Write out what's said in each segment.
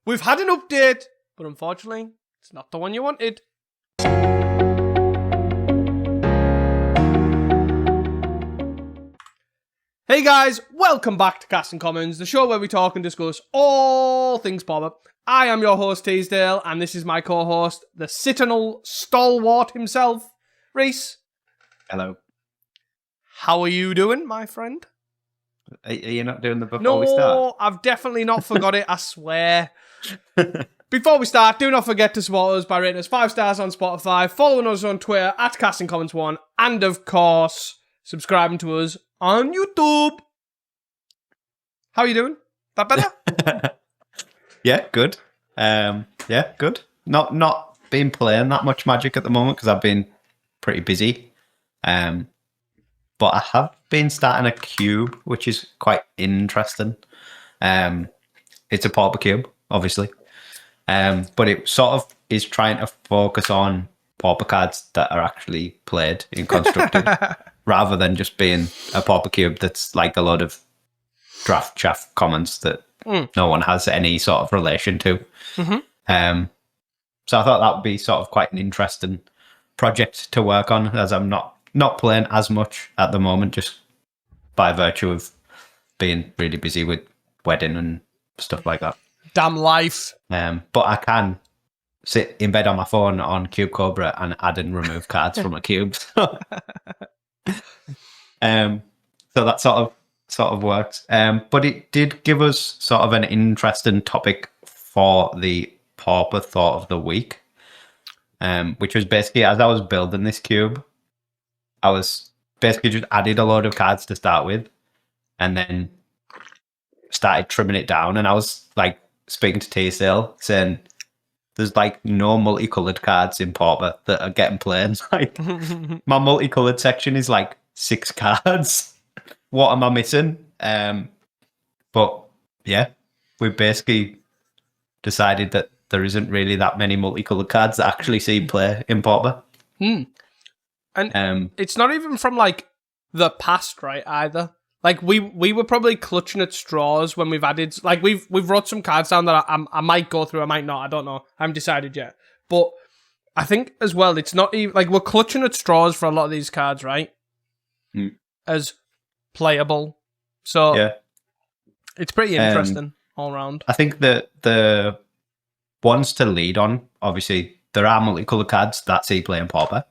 We've had an update, but unfortunately, it's not the one you wanted. Hey guys, welcome back to Casting Commons, the show where we talk and discuss all things Pauper. I am your host, Teasdale, and this is my co-host, the Citadel stalwart himself, Reese. Hello. How are you doing, my friend? Are you not doing the before we start? No, I've definitely not forgot it, I swear. Before we start, do not forget to support us by rating us 5 stars on Spotify, following us on Twitter at CastingCommons1, and of course, subscribing to us on YouTube. How are you doing? That better? Yeah, good. Good. Not been playing that much Magic at the moment because I've been pretty busy. But I have been starting a cube, which is quite interesting. It's a Pauper cube, obviously. But it sort of is trying to focus on Pauper cards that are actually played in Constructed, rather than just being a Pauper cube that's like a lot of draft chaff comments that no one has any sort of relation to. Mm-hmm. So I thought that would be sort of quite an interesting project to work on, as I'm not playing as much at the moment, just by virtue of being really busy with wedding and stuff like that. Damn life. But I can sit in bed on my phone on Cube Cobra and add and remove cards from a cube. So that sort of works. But it did give us sort of an interesting topic for the Pauper Thought of the Week, which was basically, as I was building this cube, I was basically just added a load of cards to start with, and then started trimming it down. And I was like speaking to Tissot, saying, "There's like no multicolored cards in Pauper that are getting played. Like my multicolored section is like 6 cards. What am I missing?" But yeah, we basically decided that there isn't really that many multicolored cards that actually see play in Pauper. And it's not even from like the past, right? Either like we were probably clutching at straws when we've added, like we've wrote some cards down that I might go through, I might not, I don't know, I haven't decided yet. But I think as well, it's not even like we're clutching at straws for a lot of these cards, right? As playable, so yeah, it's pretty interesting all around. I think that the ones to lead on, obviously, there are multicolored cards that see play in Pauper.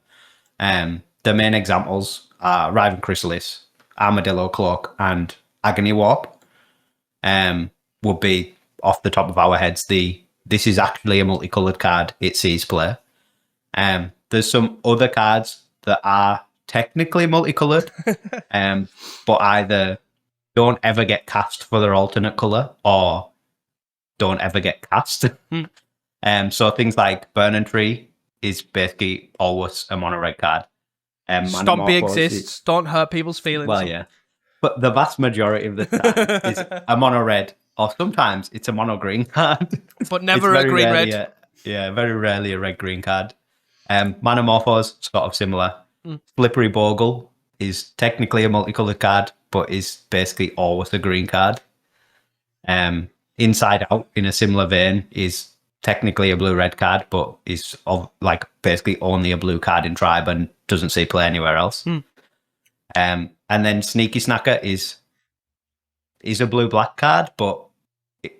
The main examples are Riven Chrysalis, Armadillo Cloak, and Agony Warp. Would be off the top of our heads. This is actually a multicolored card. It sees play. There's some other cards that are technically multicolored, but either don't ever get cast for their alternate color or don't ever get cast. So things like Burning Tree is basically always a mono red card. Stompy exists. Don't hurt people's feelings. Well, yeah. But the vast majority of the time is a mono red, or sometimes it's a mono green card. But never a green red. Yeah, very rarely a red green card. Manamorphose, sort of similar. Slippery Bogle is technically a multicolored card, but is basically always a green card. Inside Out, in a similar vein, is technically a blue-red card, but is like basically only a blue card in Tribe and doesn't see play anywhere else. And then Sneaky Snacker is a blue-black card, but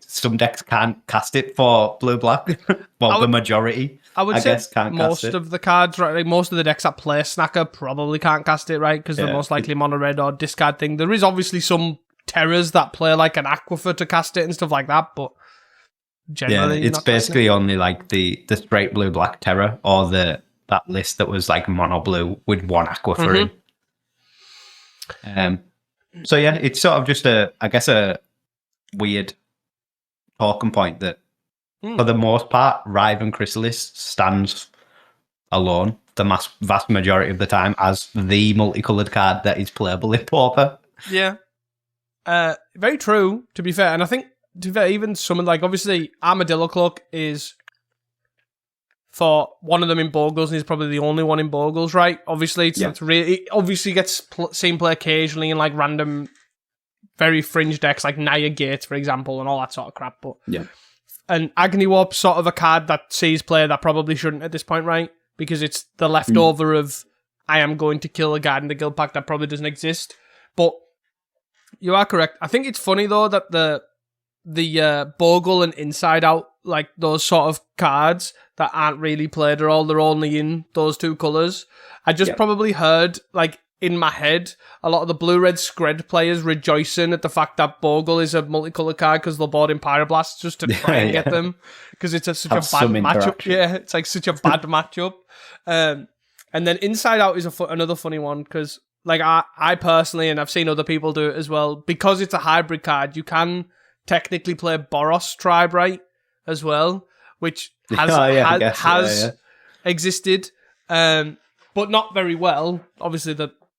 some decks can't cast it for blue-black. Well, the majority, I guess, can't cast it. Most of the cards, right? Like most of the decks that play Snacker probably can't cast it, right? Because they're most likely mono-red or discard thing. There is obviously some Terrors that play like an Aquifer to cast it and stuff like that, but generally, it's basically only like the straight blue-black Terror or that list that was like mono-blue with 1 Aquifer in. So yeah, it's sort of just a weird talking point that for the most part, Riven Chrysalis stands alone the vast majority of the time as the multicolored card that is playable in Pauper. Yeah. Very true, to be fair. And I think, to be fair, even some, like, obviously, Armadillo Cloak is for one of them in Bogles, and he's probably the only one in Bogles, right? Obviously, it's really, it obviously gets seen play occasionally in, like, random, very fringe decks, like Naya Gates, for example, and all that sort of crap. But an Agony Warp sort of a card that sees play that probably shouldn't at this point, right? Because it's the leftover of I am going to kill a guard in the guild pack that probably doesn't exist. But you are correct. I think it's funny though that the Bogle and Inside Out, like those sort of cards that aren't really played at all, they're only in those two colours. I just probably heard, like, in my head, a lot of the blue-red Scred players rejoicing at the fact that Bogle is a multicolour card because they'll board in Pyroblasts just to try and get them because it's such a bad matchup. Yeah, it's like such a bad matchup. And then Inside Out is another funny one because, like, I personally, and I've seen other people do it as well, because it's a hybrid card, you can technically play Boros Tribe, right, as well, which has existed, but not very well, obviously.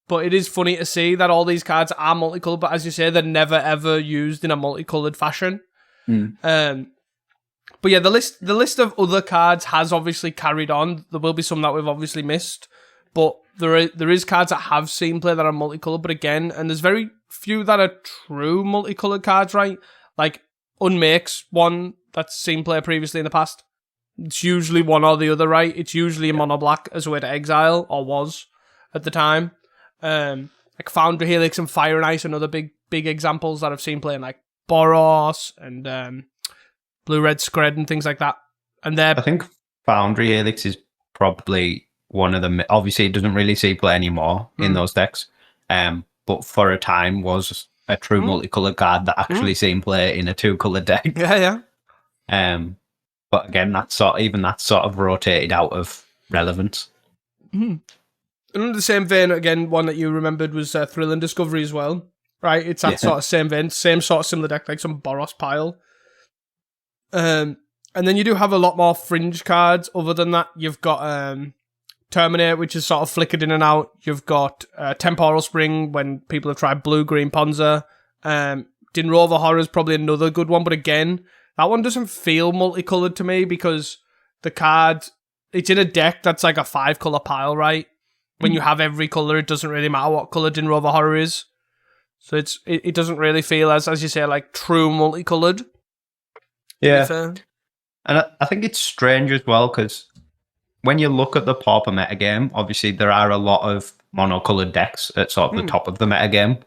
But it is funny to see that all these cards are multicolored, but as you say, they're never ever used in a multicolored fashion. But yeah, the list of other cards has obviously carried on. There will be some that we've obviously missed, but there is cards that have seen play that are multicolored. But again, and there's very few that are true multicolored cards, right? Like Unmake's one that's seen play previously in the past. It's usually one or the other, right? It's usually a mono black as a way to exile, or was at the time. Like Foundry Helix and Fire and Ice and other big examples that I've seen playing, like Boros and Blue-Red Scred and things like that. And I think Foundry Helix is probably one of them. Obviously, it doesn't really see play anymore in those decks. But for a time was a true multicolored card that actually seen play in a two-colored deck. Yeah. But again, that's sort of rotated out of relevance. And in the same vein, again, one that you remembered was Thrill and Discovery as well, right? It's that sort of same vein, same sort of similar deck, like some Boros pile. And then you do have a lot more fringe cards. Other than that, you've got Terminate, which is sort of flickered in and out. You've got Temporal Spring, when people have tried blue-green Ponza. Din Rover Horror is probably another good one, but again, that one doesn't feel multicolored to me because the card, it's in a deck that's like a 5-color pile, right? When you have every color, it doesn't really matter what color Din Rover Horror is. So it doesn't really feel as you say, like true multicolored. Yeah. And I think it's strange as well because when you look at the Pauper metagame, obviously there are a lot of monocolored decks at sort of the top of the metagame,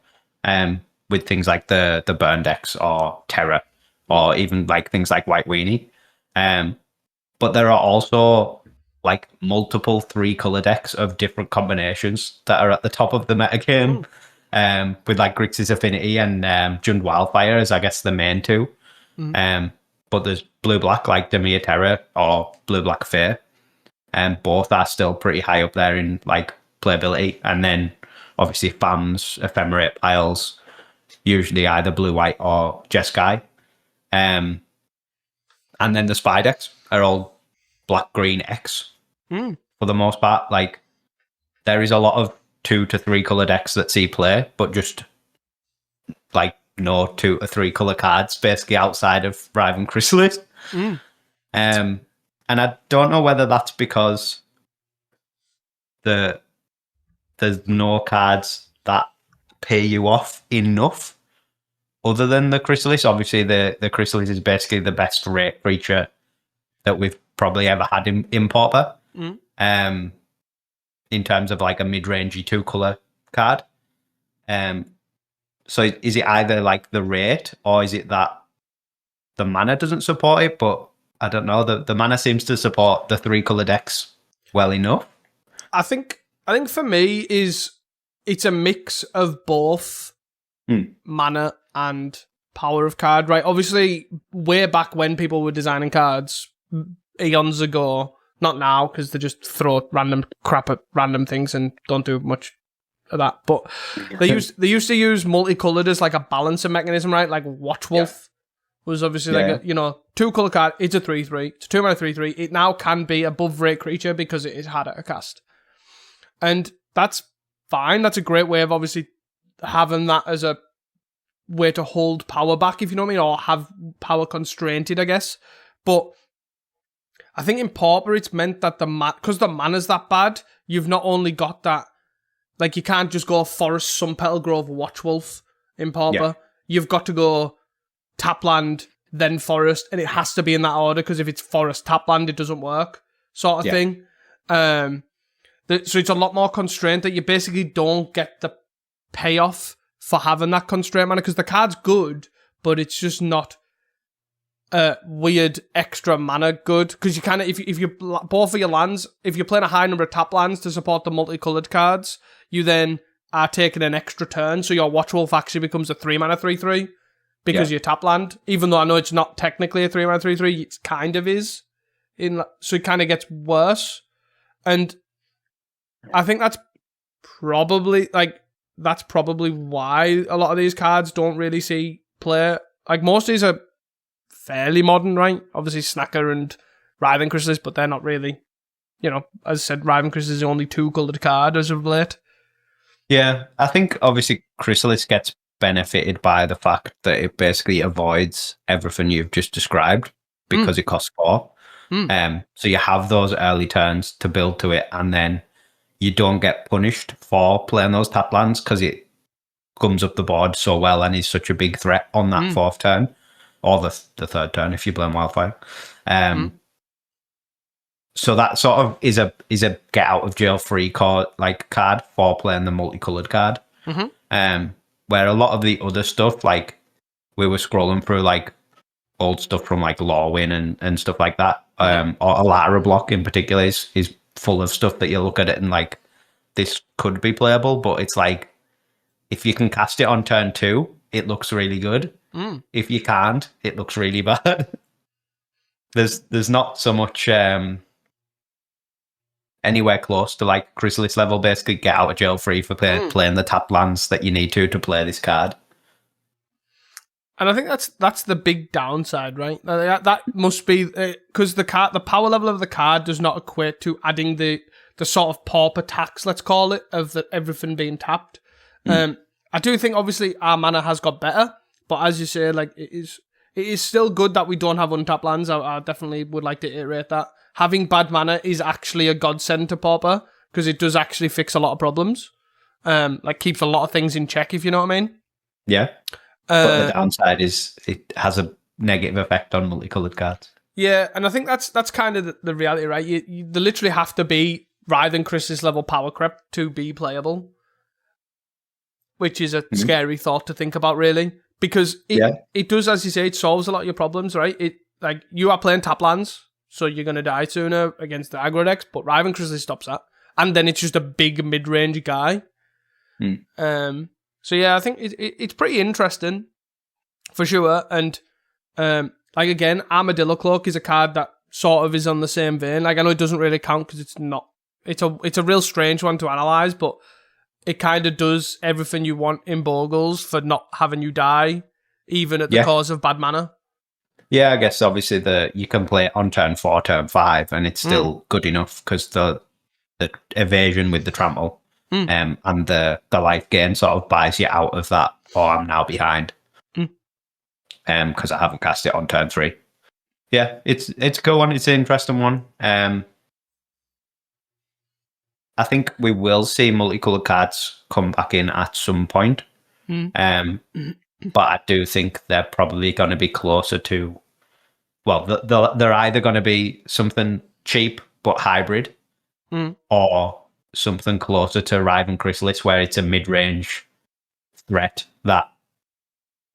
with things like the Burn decks or Terror, or even like things like White Weenie. But there are also like multiple 3-color decks of different combinations that are at the top of the metagame, with like Grixis Affinity and Jund Wildfire as I guess the main two. But there's blue-black like Demir Terror or blue-black Fae, and both are still pretty high up there in like playability. And then obviously FAMs, Ephemerate piles, usually either blue-white or Jeskai. And then the Spy decks are all black-green X for the most part. Like there is a lot of 2 to 3 color decks that see play, but just like no 2 or 3 color cards basically outside of Riven Chrysalis. And I don't know whether that's because there's no cards that pay you off enough other than the Chrysalis. Obviously the Chrysalis is basically the best rate creature that we've probably ever had in Pauper. In terms of like a mid-rangey 2-color card. So is it either like the rate or is it that the mana doesn't support it? But I don't know. The mana seems to support the 3-color decks well enough. I think for me it's a mix of both mana and power of card, right? Obviously, way back when people were designing cards, eons ago, not now because they just throw random crap at random things and don't do much of that. But they used to use multicolored as like a balancing mechanism, right? Like Watchwolf was obviously like a 2-color card. It's a 3/3. It's a 2-mana 3/3. It now can be above rate creature because it is harder to cast, and that's fine. That's a great way of obviously having that as a way to hold power back, if you know what I mean, or have power constrained, I guess. But I think in Pauper, it's meant that because the mana's that bad, you've not only got that, like you can't just go Forest, Sunpetal Grove, Watchwolf in Pauper. You've got to go Tapland, then forest, and it has to be in that order because if it's forest tapland, it doesn't work, sort of thing. So it's a lot more constraint that you basically don't get the payoff for having that constraint mana because the card's good, but it's just not weird extra mana good because you kind of if you both of your lands, if you're playing a high number of tap lands to support the multicolored cards, you then are taking an extra turn, so your Watch Wolf actually becomes a 3-mana 3/3 because you're tap land. Even though I know it's not technically a 3-mana 3/3, it kind of is. So it kind of gets worse, and I think that's probably why a lot of these cards don't really see play. Like most of these are fairly modern, right? Obviously Snacker and Writhing Chrysalis, but they're not really, as I said, Writhing Chrysalis is the only 2-colored card as of late. Yeah, I think obviously Chrysalis gets benefited by the fact that it basically avoids everything you've just described because it costs 4. So you have those early turns to build to it, and then you don't get punished for playing those tap lands because it comes up the board so well and is such a big threat on that 4th turn, or the 3rd turn if you play Wildfire. So that sort of is a get out of jail free card for playing the multicolored card. Where a lot of the other stuff, like we were scrolling through like old stuff from like Lorwyn and stuff like that, or Alara block in particular is full of stuff that you look at it and like this could be playable, but it's like if you can cast it on turn 2, it looks really good. If you can't, it looks really bad. There's not so much anywhere close to like Chrysalis level. Basically, get out of jail free for playing the tap lands that you need to play this card. And I think that's the big downside, right? That must be because the power level of the card does not equate to adding the sort of pauper tax, let's call it, of everything being tapped. I do think obviously our mana has got better, but as you say, like it is still good that we don't have untapped lands. I definitely would like to iterate that. Having bad mana is actually a godsend to Pauper because it does actually fix a lot of problems. Like keeps a lot of things in check, if you know what I mean. Yeah. But the downside is it has a negative effect on multicolored cards. Yeah, and I think that's kind of the reality, right? You literally have to be Writhing Chrysalis level power creep to be playable, which is a scary thought to think about, really. Because it does, as you say, it solves a lot of your problems, right? Like you are playing tap lands, so you're going to die sooner against the aggro decks, but Writhing Chrysalis stops that. And then it's just a big mid-range guy. So yeah, I think it's pretty interesting, for sure. And like again, Armadillo Cloak is a card that sort of is on the same vein. Like I know it doesn't really count because it's not. It's a real strange one to analyze, but it kind of does everything you want in Bogles for not having you die, even at the cause of bad mana. Yeah, I guess obviously you can play it on turn 4, turn 5, and it's still good enough because the evasion with the trample and the life gain sort of buys you out of that, I'm now behind. Because I haven't cast it on turn 3. Yeah, it's a cool one. It's an interesting one. I think we will see multicolored cards come back in at some point. But I do think they're probably going to be closer to, well, they're either going to be something cheap but hybrid, or something closer to Writhing Chrysalis, where it's a mid-range threat that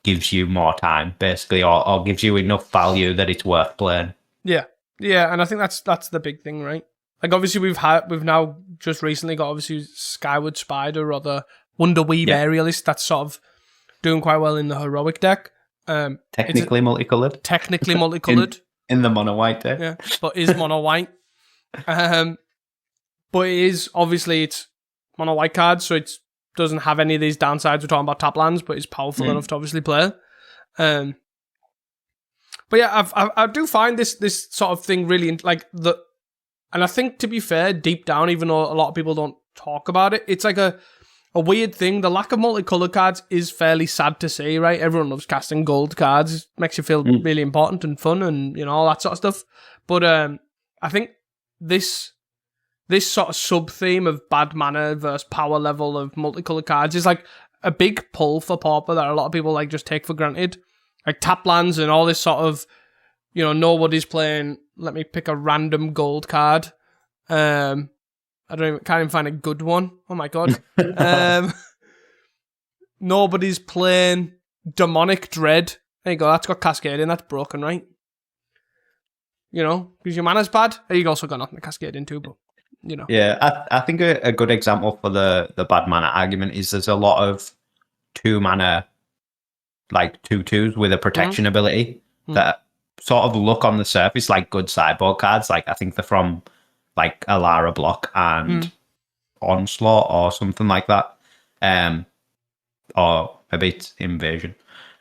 gives you more time, basically, or gives you enough value that it's worth playing. Yeah, and I think that's the big thing, right? Like obviously we've now just recently got obviously Skyward Spider or the Wonderweave Aerialist that's sort of doing quite well in the heroic deck. Technically multicolored. Technically multicolored. in the mono white deck. Yeah, but is mono white. But it is obviously it's mono white card, so it doesn't have any of these downsides we're talking about tap lands, but it's powerful enough to obviously play. But yeah, I do find this sort of thing really and I think, to be fair, deep down, even though a lot of people don't talk about it, it's like a weird thing. The lack of multicolored cards is fairly sad to see, right? Everyone loves casting gold cards. It makes you feel really important and fun and, all that sort of stuff. But I think this sort of sub-theme of bad mana versus power level of multicolored cards is like a big pull for Pauper that a lot of people like just take for granted. like tap lands and all this sort of, nobody's playing. Let me pick a random gold card. Can't even find a good one. Oh my god. Nobody's playing Demonic Dread. There you go. That's got Cascading. That's broken, right? Because your mana's bad. You've also got nothing to cascade into, but Yeah, I think a good example for the bad mana argument is there's a lot of 2 mana, like 2/2s with a protection ability that sort of look on the surface like good sideboard cards. Like I think they're from like Alara Block and Onslaught or something like that. Or maybe it's Invasion.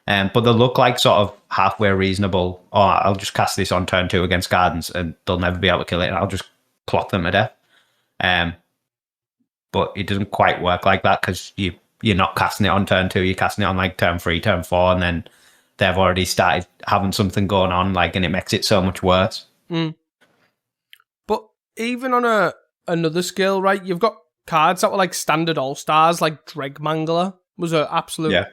But they look like sort of halfway reasonable. Oh, I'll just cast this on turn 2 against Gardens and they'll never be able to kill it and I'll just clock them to death. But it doesn't quite work like that because you're not casting it on turn 2, you're casting it on like turn 3, turn 4, and then they've already started having something going on, like, and it makes it so much worse. But even on another scale, right, you've got cards that were like standard all-stars, like Dregmangler was an absolute...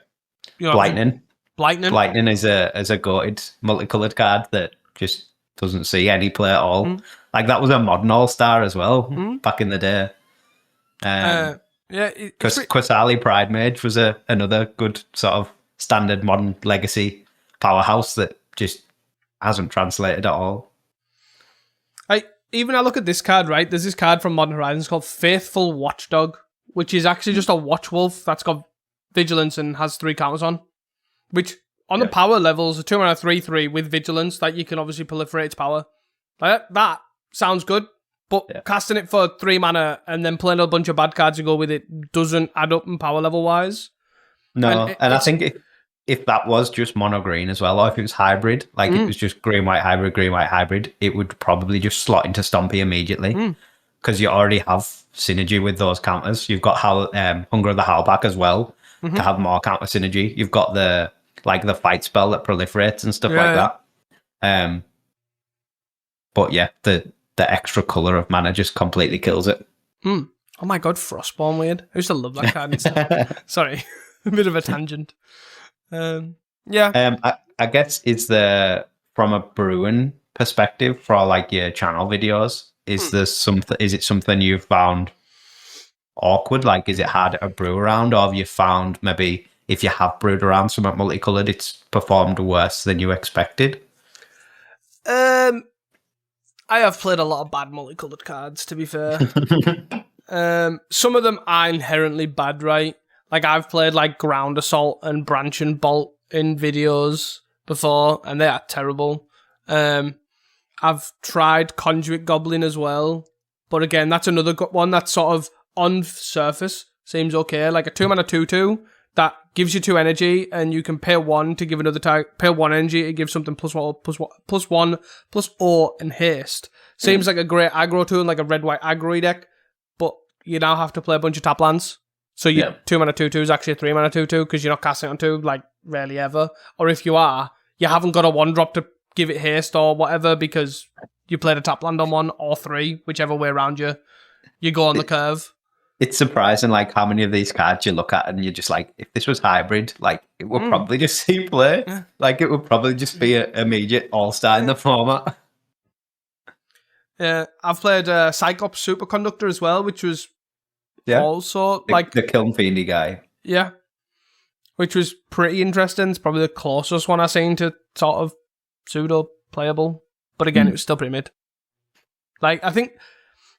Lightning. Lightning is a goated multicolored card that just doesn't see any play at all. Like that was a modern all-star as well back in the day. Quasali Pride Mage was another good sort of standard modern legacy powerhouse that just hasn't translated at all. I look at this card, right? There's this card from Modern Horizons called Faithful Watchdog, which is actually just a Watchwolf that's got Vigilance and has 3 counters on. Which, on the power levels, a 2 mana 3/3 with Vigilance, that you can obviously proliferate its power. That sounds good, but casting it for 3 mana and then playing a bunch of bad cards to go with it doesn't add up in power level-wise. No, and I think if that was just mono-green as well, or if it was hybrid, like it was just green-white hybrid, it would probably just slot into Stompy immediately. Because you already have synergy with those counters. You've got Hunger of the Howlback as well to have more counter synergy. You've got the fight spell that proliferates and stuff like that. But yeah, the extra colour of mana just completely kills it. Oh my god, Frostborn weird. I used to love that card instead. Sorry, a bit of a tangent. I guess it's from a brewing perspective for like your channel videos. Is it something you've found awkward? Like, is it hard to brew around, or have you found maybe if you have brewed around something multicolored, it's performed worse than you expected? I have played a lot of bad multicolored cards, to be fair. Some of them are inherently bad, right? Like, I've played like Ground Assault and Branch and Bolt in videos before, and they are terrible. I've tried Conduit Goblin as well, but again, that's another one that's sort of on surface seems okay. Like a 2 mana 2/2 that gives you 2 energy, and you can pay 1 to give another target. Pay 1 energy to give something +1/+O and haste. Seems like a great aggro tool, like a red-white aggro deck, but you now have to play a bunch of tap lands. So your 2 mana 2/2 is actually a 3 mana 2/2 because you're not casting on 2, like rarely ever. Or if you are, you haven't got a 1-drop to give it haste or whatever because you played a tap land on 1 or 3, whichever way around you go on the curve. It's surprising like how many of these cards you look at and you're just like, if this was hybrid, like it would probably just see play. Like it would probably just be an immediate all-star in the format. Yeah, I've played Cyclops Superconductor as well, which was also like the Kiln Fiendy guy. Yeah, which was pretty interesting. It's probably the closest one I've seen to sort of pseudo playable, but again, it was still pretty mid. Like I think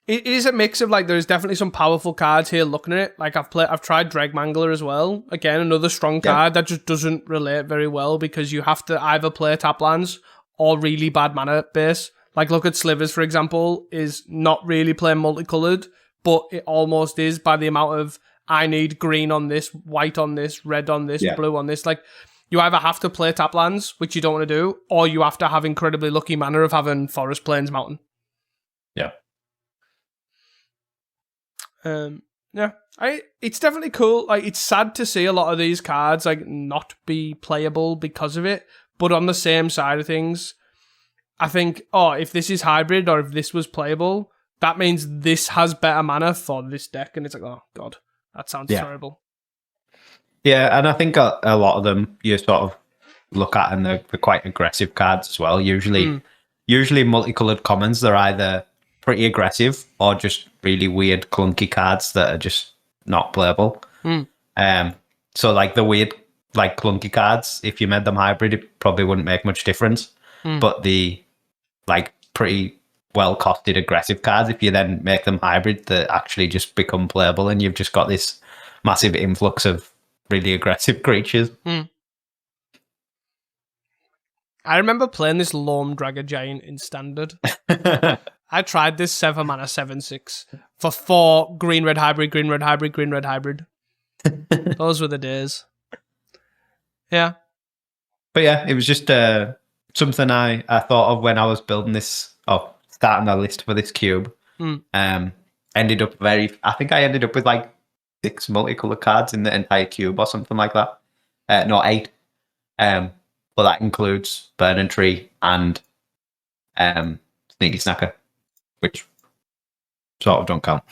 it is a mix of like there's definitely some powerful cards here. Looking at it, like I've tried Dregmangler as well. Again, another strong card that just doesn't relate very well because you have to either play tap lands or really bad mana base. Like look at Slivers for example, is not really playing multicolored, but it almost is by the amount of I need green on this, white on this, red on this, blue on this. Like you either have to play tap lands, which you don't want to do, or you have to have incredibly lucky mana of having Forest, Plains, Mountain. Yeah. It's definitely cool. Like it's sad to see a lot of these cards like not be playable because of it. But on the same side of things, I think, if this is hybrid or if this was playable, that means this has better mana for this deck. And it's like, oh god, that sounds terrible. Yeah, and I think a lot of them, you sort of look at, and they're quite aggressive cards as well. Usually multicolored commons, they're either pretty aggressive or just really weird, clunky cards that are just not playable. So like the weird, like clunky cards, if you made them hybrid, it probably wouldn't make much difference. But the like pretty well costed aggressive cards, if you then make them hybrid, they actually just become playable, and you've just got this massive influx of really aggressive creatures. I remember playing this Loam Dragger Giant in Standard. I tried this 7 mana 7/6 for 4 green red hybrid, green red hybrid, green red hybrid. Those were the days. Yeah. But yeah, it was just something I thought of when I was building this, starting a list for this cube. Ended up I think I ended up with like 6 multicolored cards in the entire cube or something like that. No, 8. But that includes Burning Tree and Sneaky Snacker, which sort of don't count.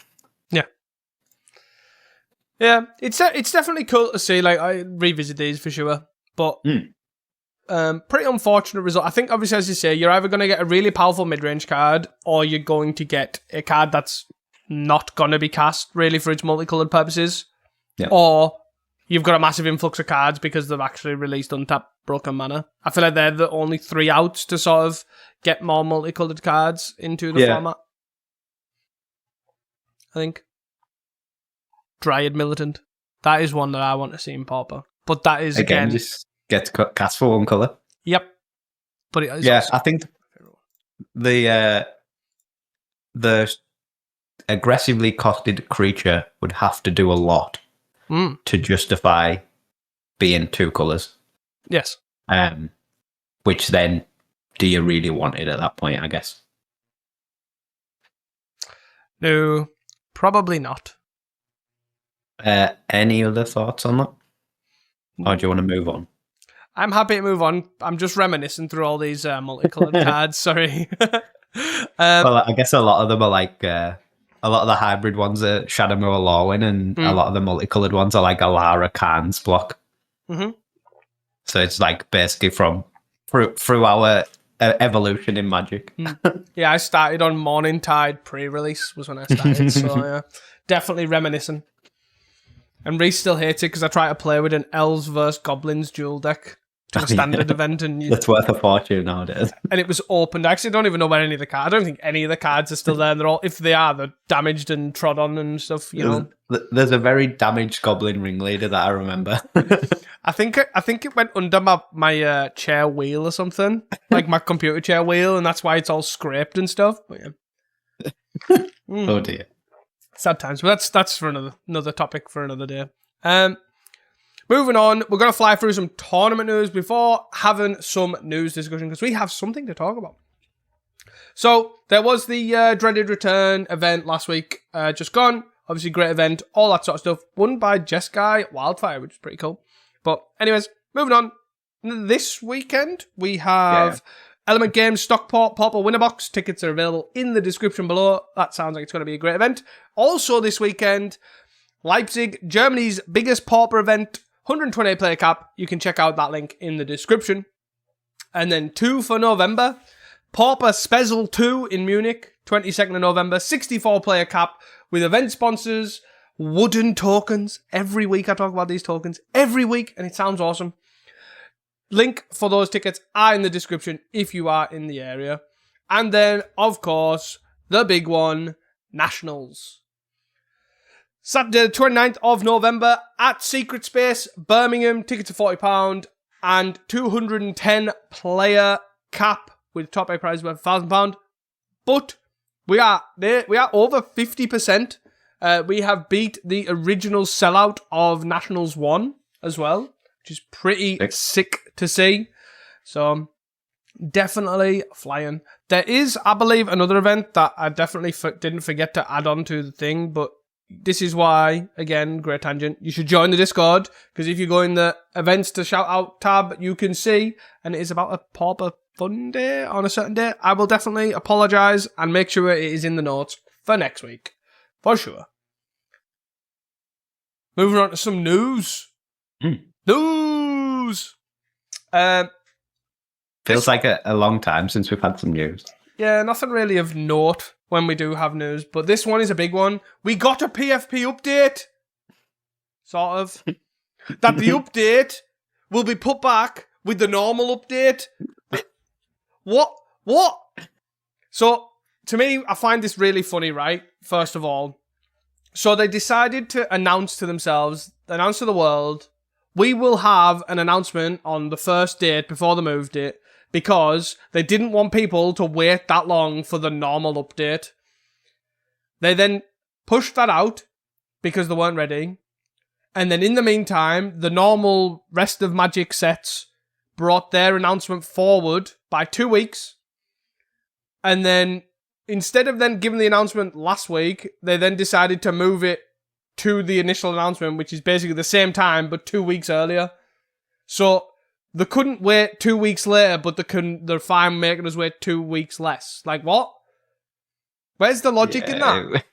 Yeah, it's definitely cool to see. Like, I revisit these for sure, but pretty unfortunate result. I think, obviously, as you say, you're either going to get a really powerful mid-range card, or you're going to get a card that's not going to be cast really for its multicolored purposes, or you've got a massive influx of cards because they've actually released untapped broken mana. I feel like they're the only 3 outs to sort of get more multicolored cards into the format. I think. Dryad Militant. That is one that I want to see in Pauper. But that is, again just gets cast for 1 colour. Yep. But it is I think the aggressively costed creature would have to do a lot to justify being 2 colours. Yes. Which then, do you really want it at that point, I guess? No, probably not. Any other thoughts on that? Or do you want to move on? I'm happy to move on. I'm just reminiscing through all these multicolored cards. Sorry. Well, I guess a lot of them are like... a lot of the hybrid ones are Shadowmoor Lorwyn, and a lot of the multicolored ones are like Alara Khan's block. So it's like basically through our evolution in Magic. Yeah, I started on Morning Tide pre-release was when I started. So yeah, definitely reminiscing. And Reese still hates it because I try to play with an Elves vs Goblins dual deck to a standard event, and that's worth a fortune nowadays. And it was opened. I actually don't even know where any of the cards. I don't think any of the cards are still there. And they're all, if they are, they're damaged and trod on and stuff. You know, there's a very damaged Goblin ringleader that I remember. I think it went under my chair wheel or something, like my computer chair wheel, and that's why it's all scraped and stuff. But yeah. Oh dear. Sad times, but that's for another topic for another day. Moving on, we're going to fly through some tournament news before having some news discussion, because we have something to talk about. So, there was the Dreaded Return event last week, just gone. Obviously, great event, all that sort of stuff. Won by Jeskai Wildfire, which is pretty cool. But anyways, moving on. This weekend, we have... Element Games Stockport Pauper Winner Box. Tickets are available in the description below. That sounds like it's going to be a great event. Also this weekend, Leipzig, Germany's biggest Pauper event, 128 player cap. You can check out that link in the description. And then 2 for November, Pauper Spezl 2 in Munich, 22nd of November, 64 player cap with event sponsors, wooden tokens. Every week I talk about these tokens. Every week, and it sounds awesome. Link for those tickets are in the description if you are in the area. And then, of course, the big one, Nationals. Saturday the 29th of November at Secret Space, Birmingham. Tickets are £40 and 210 player cap with top A prize worth £1,000. But we are over 50%. We have beat the original sellout of Nationals 1 as well, which is pretty sick to see. So, definitely flying. There is, I believe, another event that I definitely didn't forget to add on to the thing, but this is why, again, great tangent, you should join the Discord, because if you go in the events to shout out tab, you can see, and it is about a Pauper fun day on a certain day. I will definitely apologise and make sure it is in the notes for next week, for sure. Moving on to some news. News! Feels like a long time since we've had some news. Yeah, nothing really of note when we do have news, but this one is a big one. We got a PFP update. Sort of. That the update will be put back with the normal update. What? So, to me, I find this really funny, right? First of all. So they decided to announce to themselves, announce to the world, we will have an announcement on the first date before they moved it, because they didn't want people to wait that long for the normal update. They then pushed that out because they weren't ready. And then in the meantime, the normal rest of Magic sets brought their announcement forward by 2 weeks. And then instead of then giving the announcement last week, they then decided to move it to the initial announcement, which is basically the same time, but 2 weeks earlier. So they couldn't wait 2 weeks later, but they're fine making us wait 2 weeks less. Like, what? Where's the logic in that?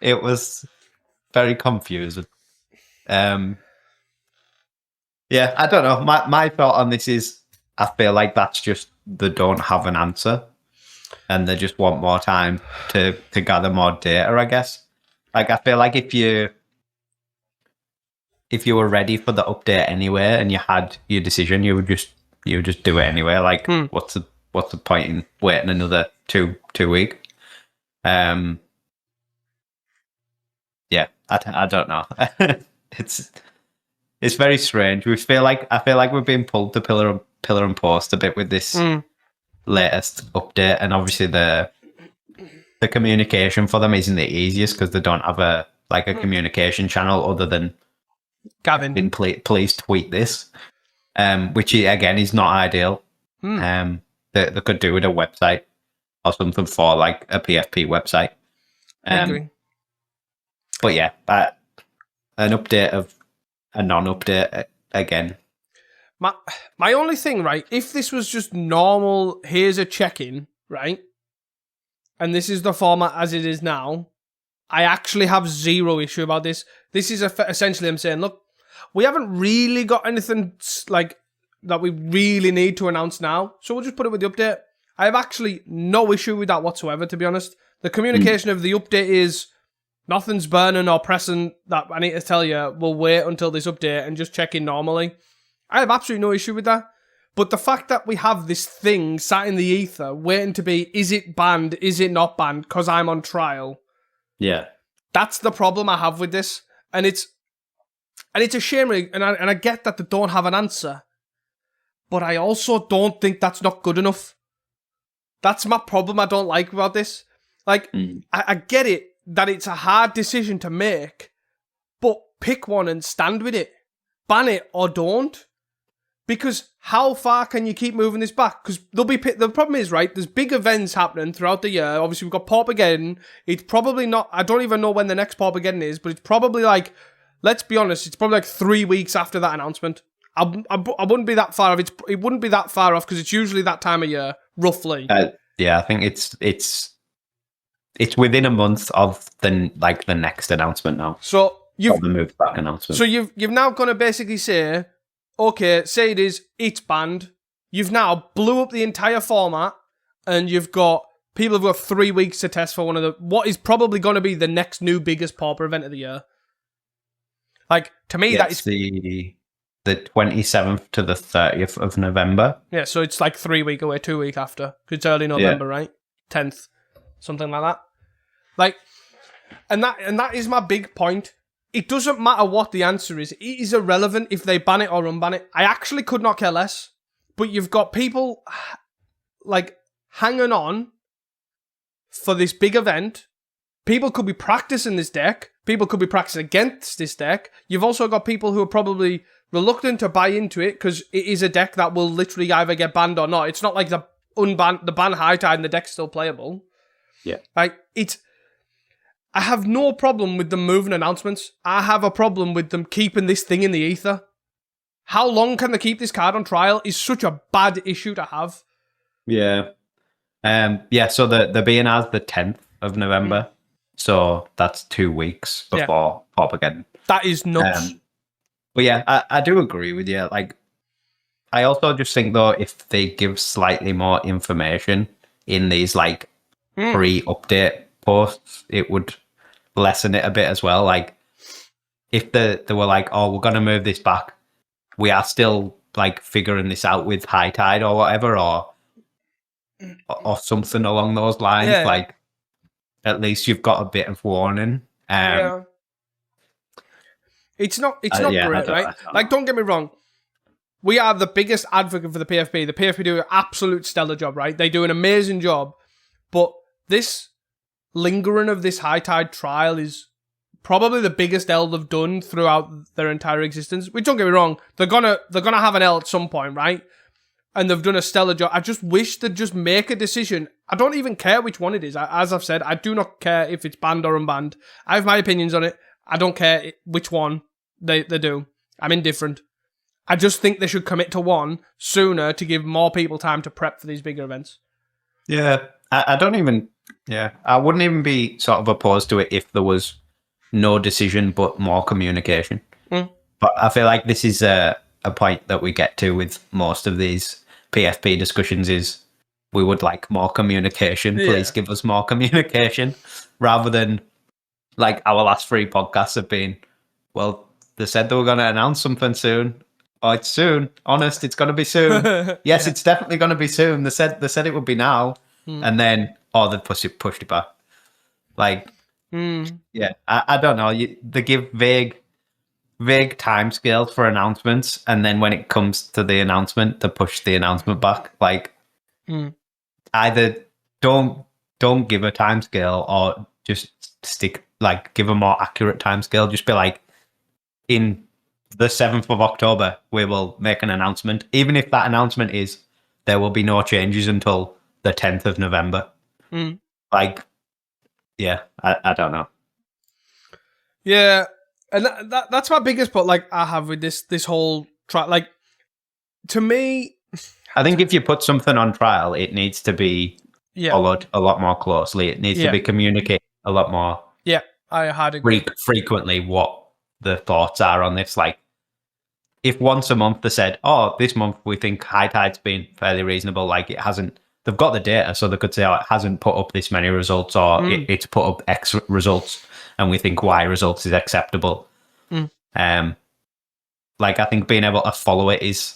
It was very confusing. Yeah, I don't know. My thought on this is, I feel like that's just they don't have an answer, and they just want more time to gather more data, I guess. Like, I feel like if you were ready for the update anyway and you had your decision, you would just do it anyway. Like, what's the point in waiting another two weeks? Yeah, I don't know. It's very strange. I feel like we're being pulled to pillar and post a bit with this latest update, and obviously the communication for them isn't the easiest because they don't have a communication channel other than Gavin. Please tweet this, which again is not ideal. They could do with a website or something for like a PFP website. I agree. But yeah, an update of a non-update again. My only thing, right? If this was just normal, here's a check-in, right? And this is the format as it is now, I actually have zero issue about this. This is essentially I'm saying, look, we haven't really got anything like that we really need to announce now, so we'll just put it with the update. I have actually no issue with that whatsoever, to be honest. The communication of the update is nothing's burning or pressing that I need to tell you. We'll wait until this update and just check in normally. I have absolutely no issue with that. But the fact that we have this thing sat in the ether waiting to be, is it banned, is it not banned, because I'm on trial. Yeah. That's the problem I have with this. And it's a shame, and I get that they don't have an answer. But I also don't think that's not good enough. That's my problem I don't like about this. Like, I get it that it's a hard decision to make, but pick one and stand with it. Ban it or don't. Because how far can you keep moving this back? Because the problem is, right, there's big events happening throughout the year. Obviously, we've got Paupergeddon. It's probably not, I don't even know when the next Paupergeddon is, but it's probably like, let's be honest, it's probably like 3 weeks after that announcement. I wouldn't be that far off. It wouldn't be that far off because it's usually that time of year, roughly. Yeah, I think it's within a month of the next announcement now. So you've the move back announcement. So you've now going to basically say, okay, say it's banned. You've now blew up the entire format, and you've got people who've got 3 weeks to test for one of what is probably going to be the next new biggest Pauper event of the year. Like, to me, that is the 27th to the 30th of November. Yeah, so it's like 3 weeks away, 2 weeks after. Because it's early November, right? 10th, something like that. Like, and that is my big point. It doesn't matter what the answer is. It is irrelevant if they ban it or unban it. I actually could not care less. But you've got people, like, hanging on for this big event. People could be practicing this deck. People could be practicing against this deck. You've also got people who are probably reluctant to buy into it because it is a deck that will literally either get banned or not. It's not like the ban high tide and the deck's still playable. Yeah. Like, I have no problem with them moving announcements. I have a problem with them keeping this thing in the ether. How long can they keep this card on trial is such a bad issue to have. Yeah. So they're being as the 10th of November. So that's 2 weeks before Paupergeddon. That is nuts. But yeah, I do agree with you. Like, I also just think though, if they give slightly more information in these like pre-update posts, it would lessen it a bit as well. Like if they were like, oh, we're gonna move this back, we are still like figuring this out with high tide or whatever, or something along those lines. Yeah. Like at least you've got a bit of warning. Yeah. It's not great, right? Like, don't get me wrong. We are the biggest advocate for the PFP. The PFP do an absolute stellar job, right? They do an amazing job. But this lingering of this high tide trial is probably the biggest L they've done throughout their entire existence. Which, don't get me wrong, they're gonna have an L at some point, right? And they've done a stellar job. I just wish they'd just make a decision. I don't even care which one it is. As I've said, I do not care if it's banned or unbanned. I have my opinions on it. I don't care which one they do. I'm indifferent. I just think they should commit to one sooner to give more people time to prep for these bigger events. Yeah, I don't even... Yeah, I wouldn't even be sort of opposed to it if there was no decision but more communication. But I feel like this is a point that we get to with most of these PFP discussions is we would like more communication. Please give us more communication rather than like our last 3 podcasts have been, well, they said they were going to announce something soon. Oh, it's soon. Honest, it's going to be soon. Yes, it's definitely going to be soon. They said it would be now. And then, they pushed it back. Like, yeah, I don't know. They give vague timescales for announcements, and then when it comes to the announcement, they push the announcement back. Like, either don't give a timescale, or just give a more accurate timescale. Just be like, in the 7th of October, we will make an announcement, even if that announcement is there will be no changes until the 10th of November. Like, yeah, I don't know. Yeah, and that's my biggest point. Like, I have with this whole trial. Like, to me, I think if you put something on trial, it needs to be a lot more closely. It needs to be communicated a lot more. Yeah, I had agree. Frequently what the thoughts are on this. Like, if once a month they said, oh, this month we think high tide's been fairly reasonable, like it hasn't, they've got the data, so they could say, oh, it hasn't put up this many results, or it's put up X results, and we think Y results is acceptable. Like, I think being able to follow it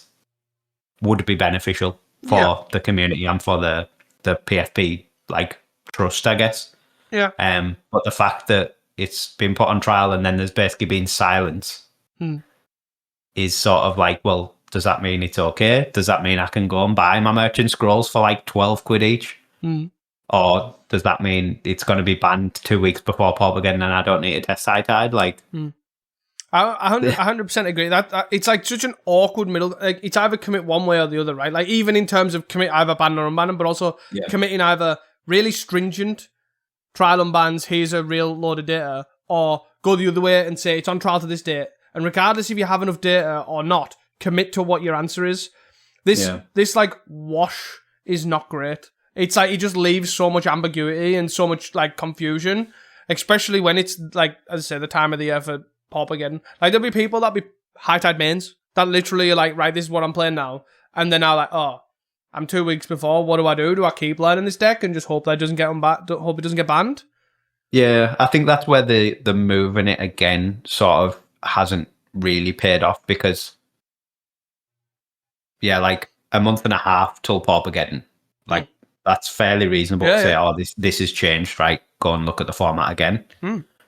would be beneficial for the community and for the PFP, like, trust, I guess. Yeah. But the fact that it's been put on trial and then there's basically been silence is sort of like, well, does that mean it's okay? Does that mean I can go and buy my merchant scrolls for like 12 quid each? Or does that mean it's going to be banned 2 weeks before Pauperparty and I don't need to test high tide? Like, I 100% agree. That it's like such an awkward middle. Like, it's either commit one way or the other, right? Like, even in terms of commit either ban or unban them, but also committing either really stringent trial and bans, here's a real load of data, or go the other way and say it's on trial to this date. And regardless if you have enough data or not, commit to what your answer is. This like wash is not great. It's like it just leaves so much ambiguity and so much like confusion, especially when it's like, as I say, the time of the year for Pauperparty. Like, there'll be people that be high tide mains that literally are like, right, this is what I'm playing now, and they're now like, oh, I'm 2 weeks before. What do? Do I keep learning this deck and just hope that it doesn't get hope it doesn't get banned? Yeah, I think that's where the moving it again sort of hasn't really paid off, because like a month and a half till Pauperparty, like that's fairly reasonable to say, oh, this has changed, right? Go and look at the format again.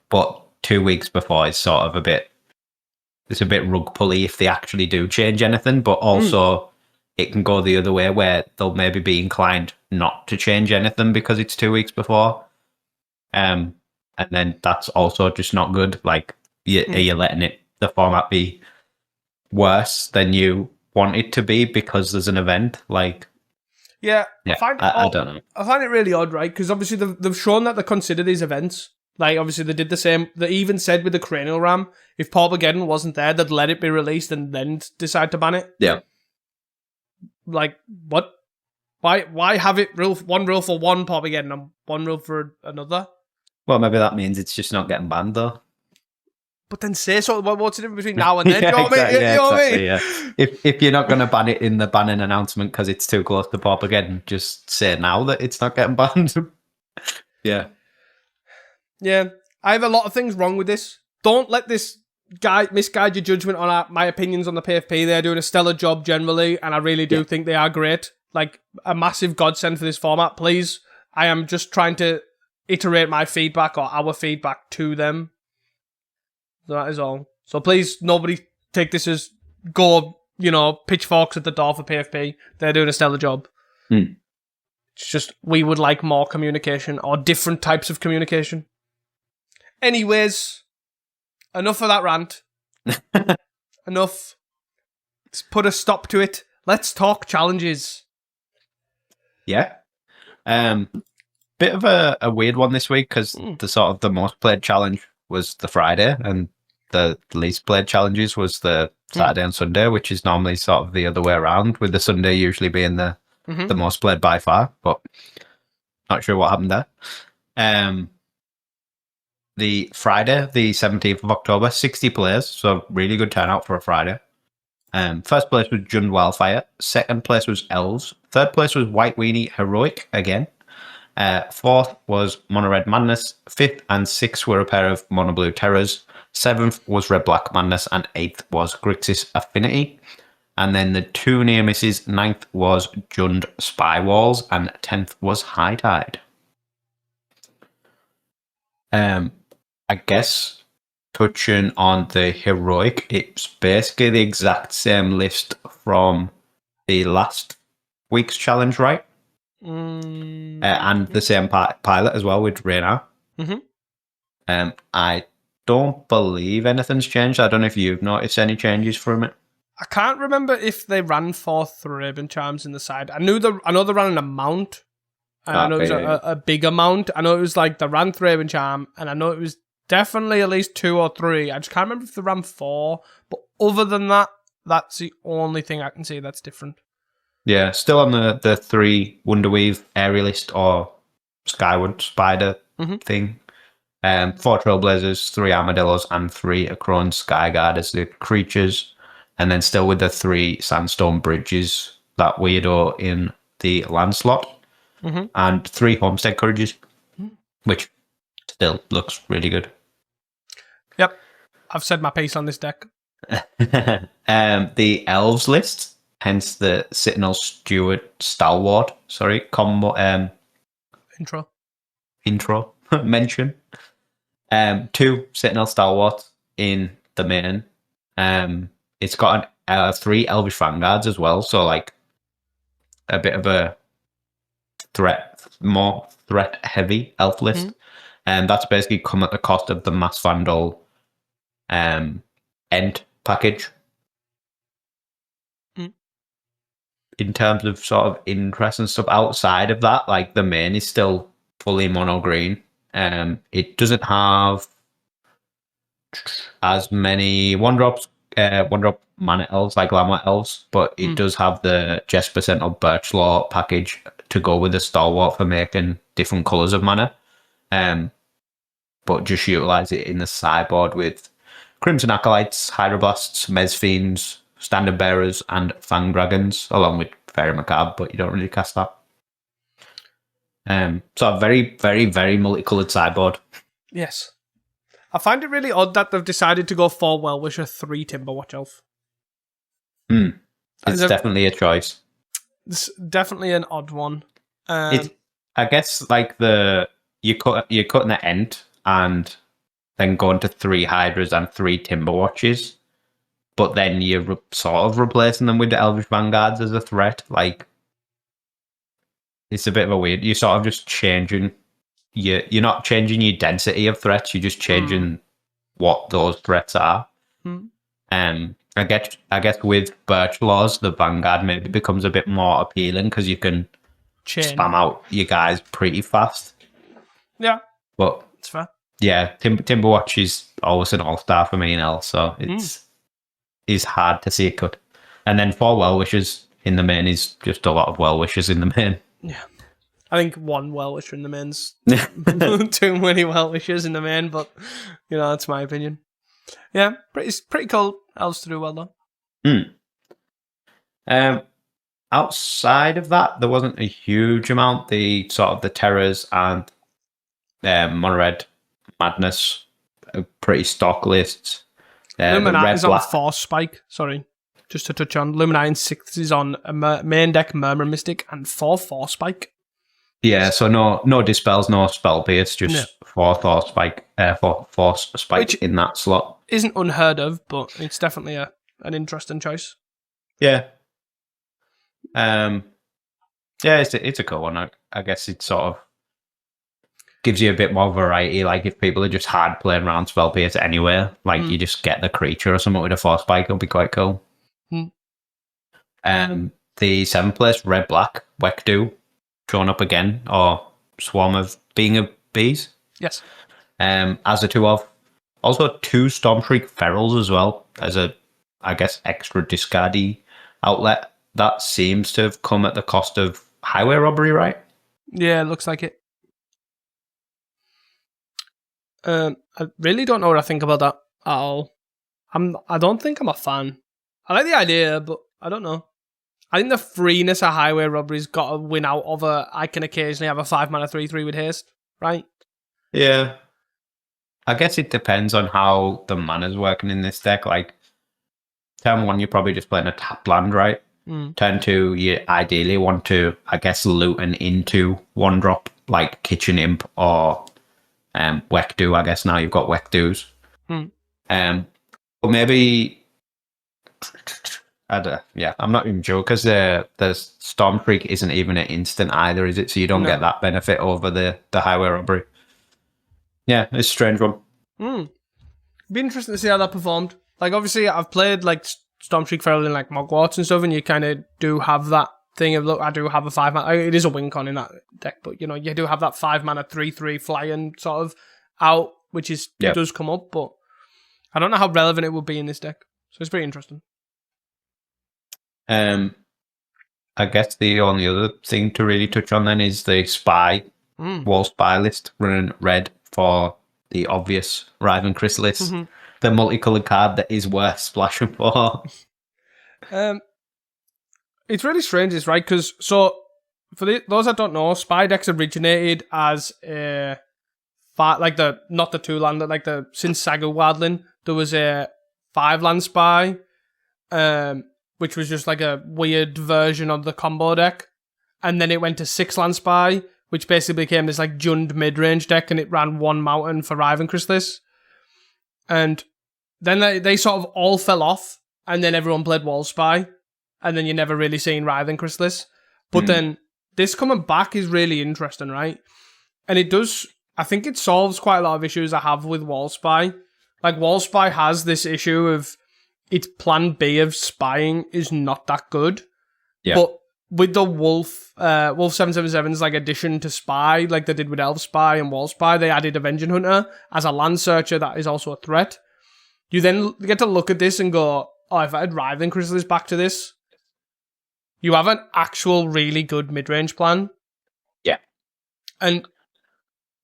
But 2 weeks before is sort of it's a bit rug pully if they actually do change anything, but also it can go the other way where they'll maybe be inclined not to change anything because it's 2 weeks before. And then that's also just not good. Like, are you letting the format be worse than you want it to be because there's an event? Like, I don't know. I find it really odd, right? Because obviously they've shown that they consider these events. Like, obviously they did the same. They even said with the cranial ram, if Pauperparty wasn't there, they'd let it be released and then decide to ban it. Yeah. Like, what? Why have it one rule for one Pauperparty and one rule for another? Well, maybe that means it's just not getting banned, though. but then say so. What's the difference between now and then? You know what I mean? Yeah, You know what I exactly, mean? yeah. If you're not going to ban it in the banning announcement because it's too close to pop again, just say now that it's not getting banned. Yeah. Yeah. I have a lot of things wrong with this. Don't let this guy misguide your judgment on my opinions on the PFP. They're doing a stellar job generally, and I really do think they are great. Like, a massive godsend for this format. Please, I am just trying to iterate my feedback or our feedback to them. That is all. So please, nobody take this as pitchforks at the door for PFP. They're doing a stellar job. Mm. It's just, we would like more communication or different types of communication. Anyways, enough of that rant. Enough. Let's put a stop to it. Let's talk challenges. Yeah. Bit of a weird one this week because the most played challenge was the Friday and the least played challenges was the Saturday and Sunday, which is normally sort of the other way around, with the Sunday usually being the most played by far, but not sure what happened there. The Friday, the 17th of October, 60 players, so really good turnout for a Friday. First place was Jund Wildfire. Second place was Elves. Third place was White Weenie Heroic again. Fourth was Mono Red Madness. Fifth and sixth were a pair of Mono Blue Terrors. Seventh was Red Black Madness, and eighth was Grixis Affinity. And then the two near misses, ninth was Jund Spy Walls, and 10th was High Tide. I guess touching on the Heroic, it's basically the exact same list from the last week's challenge, right? And the same pilot as well with Reyna. I don't believe anything's changed. I don't know if you've noticed any changes from it. I can't remember if they ran 4 Thraben Charms in the side. I know they ran an amount. And I know it was a big amount. I know it was like the ran Thraben Charm, and I know it was definitely at least 2 or 3. I just can't remember if they ran 4. But other than that, that's the only thing I can see that's different. Yeah, still on the 3 Wonderweave Aerialist or Skyward Spider thing. 4 Trailblazers, 3 Armadillos, and 3 Akron Skyguard as the creatures. And then still with the 3 Sandstone Bridges, that weirdo in the land slot. And 3 Homestead Courages, which still looks really good. Yep, I've said my piece on this deck. The Elves list, hence the Sentinel Steward Stalwart, combo intro mention. 2 Sentinel Stalwart in the main. It's got 3 Elvish Vanguards as well, so like a bit of a more threat heavy elf list. And that's basically come at the cost of the Mass Vandal end package. In terms of sort of interest and stuff outside of that, like the main is still fully mono green. It doesn't have as many one drop mana elves like Glamour elves, but it does have the Jesper Sentinel Birchlaw package to go with the Stalwart for making different colours of mana. But just utilise it in the sideboard with Crimson Acolytes, Hydroblasts, Mezfiends, Standard Bearers, and Fang Dragons, along with Fairy Macabre, but you don't really cast that. So a very, very, very multicoloured sideboard. Yes. I find it really odd that they've decided to go 4 Well-Wisher, 3 Timberwatch Elf. It's definitely a choice. It's definitely an odd one. I guess like you're cutting the end and then going to 3 Hydras and 3 Timberwatches, but then you're sort of replacing them with the Elvish Vanguards as a threat. Like, it's a bit of a weird. You're sort of just changing. You're not changing your density of threats. You're just changing what those threats are. I guess with Birchlaws, the Vanguard maybe becomes a bit more appealing because you can spam out your guys pretty fast. Yeah, but it's fair. Yeah, Timberwatch is always an all-star for me now, so it's hard to see it cut. And then 4 Well-Wishers in the main is just a lot of Well-Wishers in the main. Yeah. I think 1 Well-Wisher in the main's too many Well-Wishers in the main, but, that's my opinion. Yeah, pretty cool elves to do well though. Outside of that, there wasn't a huge amount. The sort of the terrors and Monored Madness are pretty stock lists. The Luminite red is on black. Force Spike. Sorry, just to touch on Luminite in 6th is on a main deck Murmur Mystic and 4 Force Spike. Yeah, so no dispels, no spell pierce, just 4 Force Spike, 4 Force Spike Which in that slot. Isn't unheard of, but it's definitely an interesting choice. Yeah. Yeah, it's a cool one. I guess it sort of gives you a bit more variety. Like if people are just hard playing around spell pierce anywhere, like you just get the creature or something with a Force Spike, it'll be quite cool. The 7th place, red black, Wekdu, drawn up again, or Swarm of Being of Bees. Yes. As a 2 of. Also 2 Stormshriek Ferals as well, as a, I guess, extra discardy outlet. That seems to have come at the cost of Highway Robbery, right? Yeah, it looks like it. I really don't know what I think about that at all. I don't think I'm a fan. I like the idea, but I don't know. I think the freeness of Highway Robbery's got to win out over I can occasionally have a 5-mana 3/3 with haste, right? Yeah. I guess it depends on how the mana's working in this deck. Like, turn 1, you're probably just playing a tap land, right? Turn 2, you ideally want to, I guess, loot an into 1-drop, like Kitchen Imp or Wekdu. I guess now you've got Wekdus. But maybe... I'm not even sure, because the Stormshriek isn't even an instant either, is it? So you don't get that benefit over the Highway Robbery. Yeah, it's a strange one. Be interesting to see how that performed. Like, obviously, I've played like Stormshriek Feral in like Mogwarts and stuff, and you kind of do have that thing of, look, I do have a 5-mana. It is a win con in that deck, but you know, you do have that 5-mana 3/3 flying sort of out, which is does come up, but I don't know how relevant it will be in this deck. So it's pretty interesting. I guess the only other thing to really touch on then is the Spy, Wall Spy list, running red for the obvious Riven Chrysalis, the multicolored card that is worth splashing for. It's really strange, this, right? Because, so, for those that don't know, Spy decks originated as like not the 2-land, like since Saga Wildling, there was a 5-land Spy, which was just like a weird version of the combo deck. And then it went to 6-land Spy, which basically became this like Jund mid-range deck, and it ran 1 mountain for Riven Chrysalis. And then they sort of all fell off, and then everyone played Wall Spy, and then you never really seen Riven Chrysalis. But then this coming back is really interesting, right? And it does, I think it solves quite a lot of issues I have with Wall Spy. Like, Wall Spy has this issue of its plan B of spying is not that good. Yeah. But with the Wolf 777's like addition to Spy, like they did with Elf Spy and Wall Spy, they added Avenging Hunter as a land searcher that is also a threat. You then get to look at this and go, oh, if I had Riven Chrysalis back to this, you have an actual really good mid-range plan. Yeah. And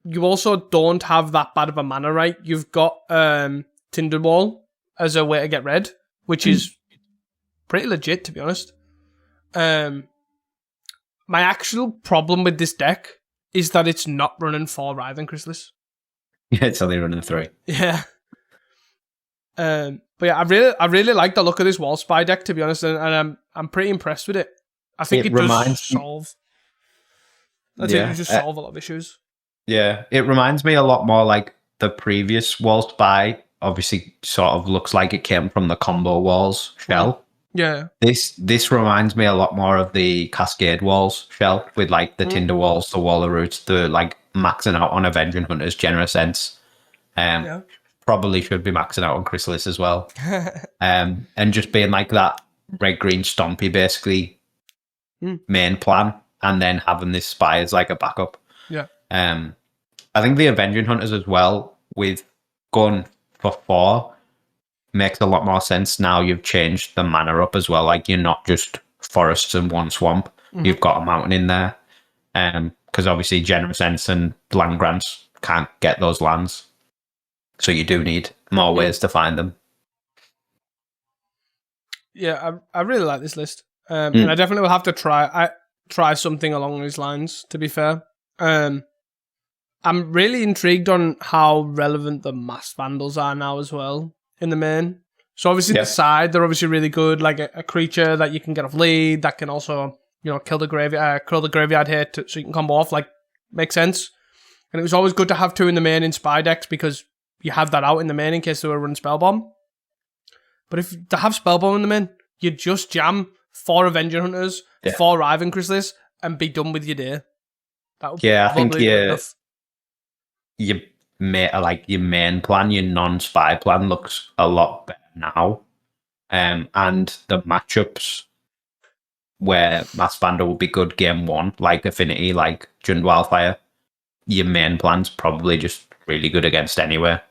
you also don't have that bad of a mana, right? You've got Tinderwall as a way to get red, which is pretty legit, to be honest. My actual problem with this deck is that it's not running 4 Riven Chrysalis. Yeah, it's only running 3. Yeah. But yeah, I really like the look of this Wall Spy deck, to be honest, and I'm pretty impressed with it. I think it does solve. It just solve a lot of issues. Yeah, it reminds me a lot more like the previous Wall Spy. Obviously, sort of looks like it came from the combo walls shell. Yeah. This reminds me a lot more of the Cascade Walls shell, with like the Tinder Walls, the Wall of Roots, the like maxing out on Avenging Hunter's Generous Sense. Probably should be maxing out on Chrysalis as well. And just being like that red-green stompy, basically, main plan, and then having this Spy as like a backup. Yeah. I think the Avenging Hunters as well, with going for 4, makes a lot more sense now. You've changed the mana up as well. Like, you're not just forests and 1 swamp. You've got a mountain in there. Because obviously Generous Sense and land grants can't get those lands. So you do need more ways to find them. Yeah, I really like this list. And I definitely will have to try something along these lines, to be fair. I'm really intrigued on how relevant the mass vandals are now as well in the main. So obviously the side, they're obviously really good, like a creature that you can get off lead, that can also, kill the graveyard hit so you can combo off, like, makes sense. And it was always good to have 2 in the main in spy decks because you have that out in the main in case they were running Spellbomb. But if to have Spellbomb in the main, you just jam 4 Avenger Hunters, 4 Riven Chrysalids, and be done with your day. That would I think your main plan, your non-spy plan, looks a lot better now. And the matchups where Mass Vandal will be good game 1, like Affinity, like Jund Wildfire, your main plan's probably just really good against anywhere.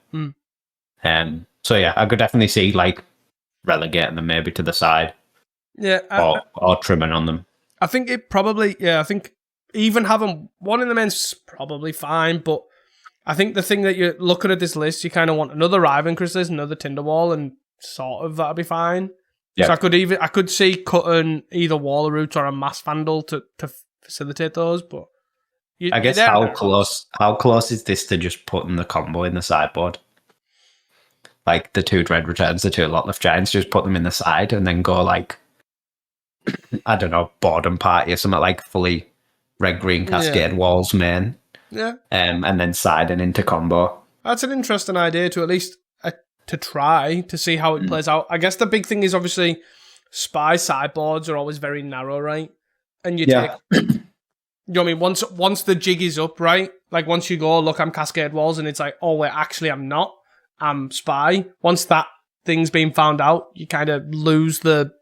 So yeah, I could definitely see like relegating them maybe to the side. Yeah. Or trimming on them. I think it probably, I think even having 1 in the main's probably fine, but I think the thing that you're looking at this list, you kind of want another Riven Chrysalis, another Tinderwall, and sort of that'll be fine. Yeah. So I could see cutting either Wall Roots or a Mass Vandal to facilitate those, but I guess how close is this to just putting the combo in the sideboard? Like the 2 Dread Returns, the 2 Lotleth Giants, just put them in the side and then go like, I don't know, Boredom Party or something, like fully red-green Cascade Walls main. Yeah. And then side and into combo. That's an interesting idea to at least to try to see how it plays out. I guess the big thing is obviously spy sideboards are always very narrow, right? And you take, you know what I mean? Once the jig is up, right? Like once you go, look, I'm Cascade Walls, and it's like, oh wait, actually I'm not. I'm spy. Once that thing's been found out, you kind of lose the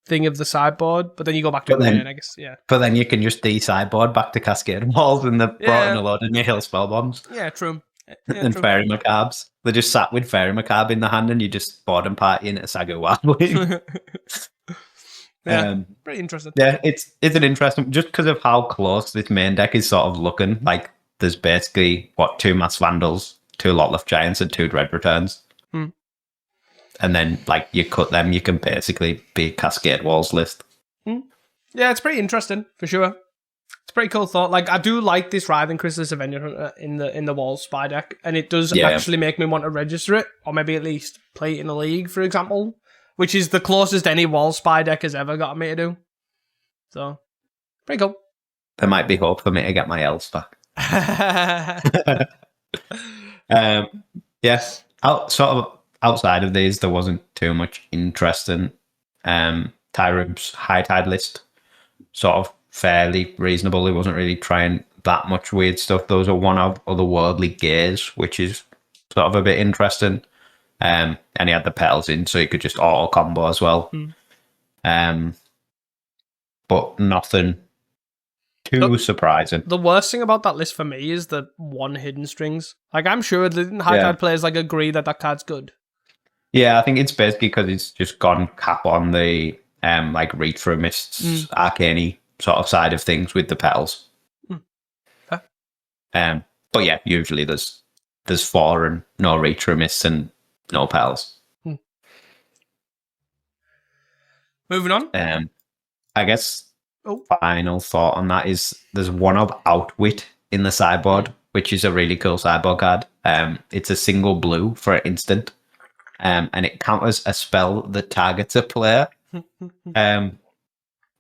thing of the sideboard, but then you go back to it again, I guess. Yeah. But then you can just de-sideboard back to Cascade Walls and they've brought in a load of new Hill spell bombs. Yeah, true. And Fairy Macabres. They just sat with Fairy Macabre in the hand and you just Boredom Party in a Saga Wildwing. Pretty interesting. Yeah, it's an interesting, just because of how close this main deck is sort of looking. Like there's basically 2 Mass Vandals, 2 Lotleth Giants, and 2 Dread Returns. And then, like, you cut them, you can basically be Cascade Walls list. Yeah, it's pretty interesting, for sure. It's a pretty cool thought. Like, I do like this Riven Chrysalis Avenger Hunter in the Walls spy deck, and it does actually make me want to register it, or maybe at least play it in a league, for example, which is the closest any Walls spy deck has ever gotten me to do. So, pretty cool. There might be hope for me to get my L's back. Yes, outside of these, there wasn't too much interesting. Tyrub's High Tide list, sort of fairly reasonable. He wasn't really trying that much weird stuff. Those are one of otherworldly gaze, which is sort of a bit interesting. And he had the petals in, so he could just auto combo as well. But nothing too surprising. The worst thing about that list for me is the 1 hidden strings. Like, I'm sure the High Tide players like agree that card's good. Yeah, I think it's basically because it's just gone cap on the like Reach Through Mists, Arcane sort of side of things with the petals. But yeah, usually there's 4 and no Reach Through Mists and no petals. Moving on. I guess final thought on that is there's 1 of Outwit in the sideboard, which is a really cool sideboard card. It's a single blue for an instant. And it counters a spell that targets a player,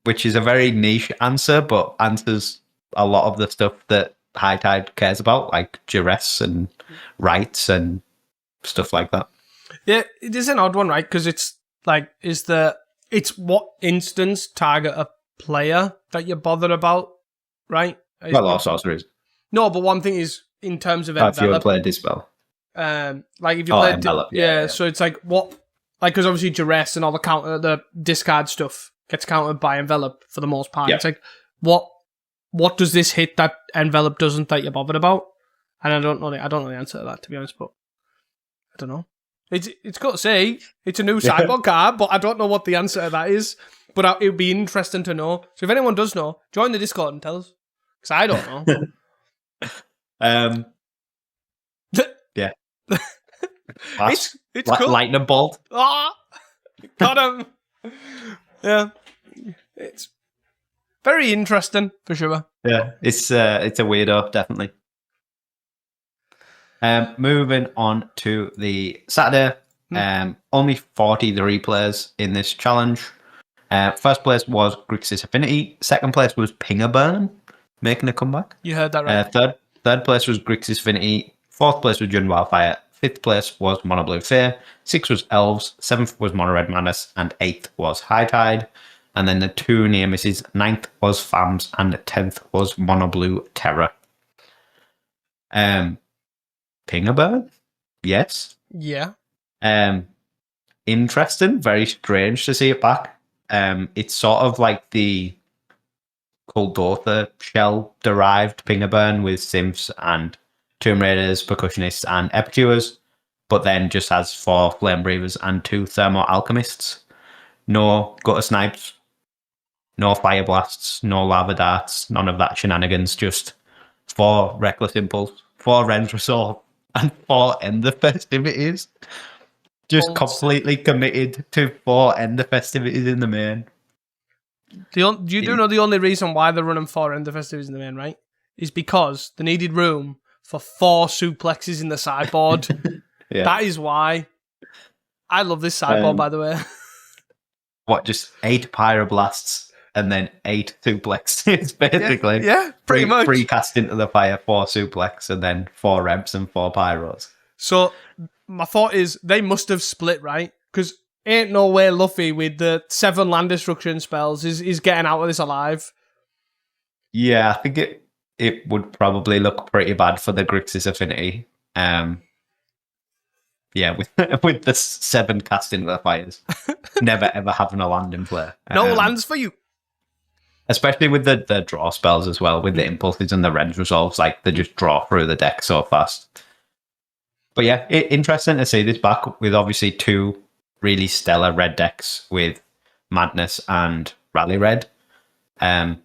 which is a very niche answer, but answers a lot of the stuff that High Tide cares about, like duress and rights and stuff like that. Yeah, it is an odd one, right? Because it's like, it's what instance target a player that you're bothered about, right? Well, all sorceries. No, but one thing is in terms of envelop. If you play Dispel. Like if you play envelop, so it's like what, like, because obviously duress and all the discard stuff gets countered by envelop for the most part. It's like what does this hit that envelop doesn't that you're bothered about? And I don't know the answer to that, to be honest, but I don't know. It's got to say it's a new sideboard card, but I don't know what the answer to that is. But it would be interesting to know. So if anyone does know, join the Discord and tell us, because I don't know. Yeah. It's cool. Lightning bolt. Ah, got him. Yeah, it's very interesting for sure. Yeah, it's a weirdo, definitely. Moving on to the Saturday. Only 43 players in this challenge. First place was Grixis Affinity. Second place was Pingerburn, making a comeback. You heard that right. Third place was Grixis Affinity. Fourth place was Jun Wildfire. Fifth place was Mono Blue Fair. Sixth was Elves. Seventh was Mono Red Madness. And eighth was High Tide. And then the two near misses. Ninth was Fams. And 10th was Mono Blue Terror. Pingerburn? Yes. Yeah. Interesting. Very strange to see it back. It's sort of like the Kuldotha shell-derived Pingerburn with Simps and Tomb Raiders, Percussionists, and Epicures, but then just has 4 Flame Breathers and 2 Thermo Alchemists. No Gutter Snipes, no Fire Blasts, no Lava Darts, none of that shenanigans, just 4 Reckless Impulse, 4 Rend Resolve, and 4 Ender Festivities. Just completely committed to 4 Ender Festivities in the main. You do know the only reason why they're running 4 Ender Festivities in the main, right? Is because they needed room for 4 suplexes in the sideboard. Yeah. That is why. I love this sideboard, by the way. What, just 8 Pyroblasts and then 8 suplexes, basically. Yeah, pretty much. 3 cast into the fire, 4 suplex, and then 4 reps and 4 pyros. So, my thought is, they must have split, right? Because ain't no way Luffy with the 7 land destruction spells is getting out of this alive. Yeah, I think it would probably look pretty bad for the Grixis Affinity. Yeah, with the 7 cast into the fires. Never ever having a land in play. No lands for you. Especially with the draw spells as well, with the impulses and the Rend Resolves, like they just draw through the deck so fast. But yeah, interesting to see this back with obviously 2 really stellar red decks with Madness and Rally Red. To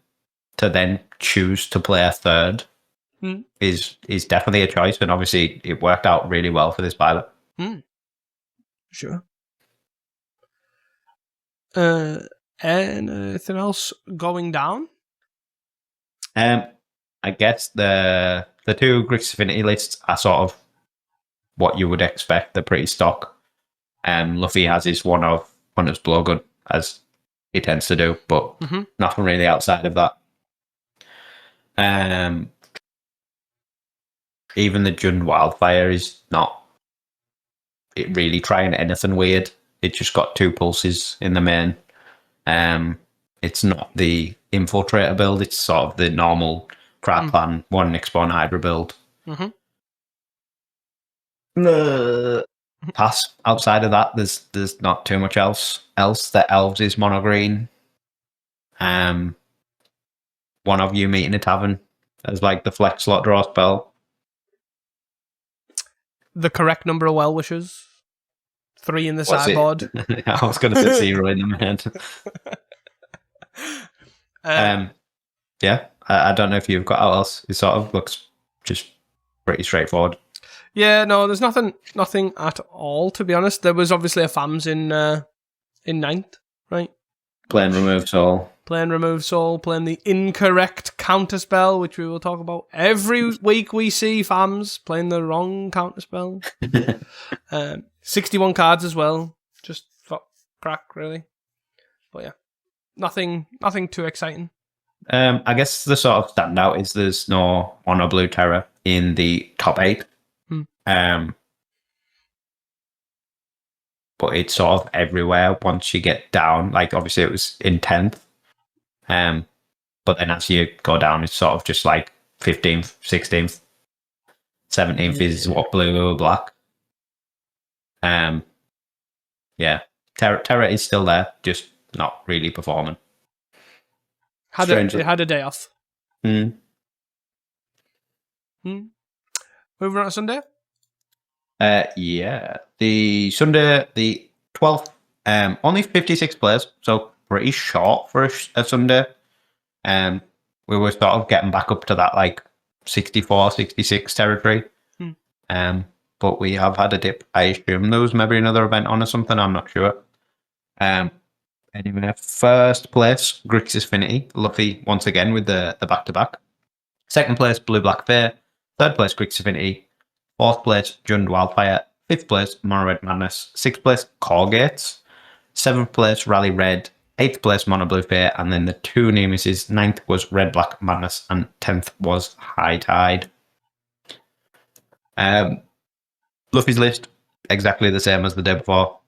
then choose to play a third is definitely a choice, and obviously it worked out really well for this pilot. Sure. Anything else going down? I guess the 2 Grixis Affinity lists are sort of what you would expect. They're pretty stock. Luffy has his one of Hunter's Blowgun, as he tends to do, but nothing really outside of that. Even the Jun Wildfire is not really trying anything weird. It just got 2 pulses in the main. It's not the Infiltrator build, it's sort of the normal crap plan, 1 Nixborn Hydra build. Pass. Outside of that, there's not too much else. The Elves is mono green. One of you meeting a tavern as like the flex slot draw spell. The correct number of well wishers. 3 in the sideboard. I was going to say 0 in the main. Yeah, I don't know if you've got out else. It sort of looks just pretty straightforward. Yeah, no, there's nothing at all, to be honest. There was obviously a FAMS in 9th, right? Playing Remove Soul. Playing Remove Soul, playing the incorrect counterspell, which we will talk about. Every week we see FAMS playing the wrong counterspell. 61 cards as well. Just for crack, really. But yeah, nothing too exciting. I guess the sort of standout is there's no Mono Blue Terror in the top 8. But it's sort of everywhere once you get down. Like, obviously it was in 10th. But then as you go down, it's sort of just like 15th, 16th, 17th is what blue or black. Yeah. Terror is still there, just not really performing. It had a day off. Moving on to Sunday? Yeah. The Sunday, the 12th, only 56 players, so pretty short for a Sunday. We were sort of getting back up to that like 64, 66 territory. but we have had a dip. I assume there was maybe another event on or something. I'm not sure. Anyway, first place, Grixis Affinity. Luffy once again with the back-to-back. Second place, Blue Black Fair. Third place, Grixis Affinity. Fourth place, Jund Wildfire. Fifth place, Mono Red Madness. Sixth place, Corgates. Seventh place, Rally Red. Eighth place, Mono Blue Fair. And then the two near misses. Ninth was Red Black Madness. And 10th was High Tide. Luffy's list, exactly the same as the day before.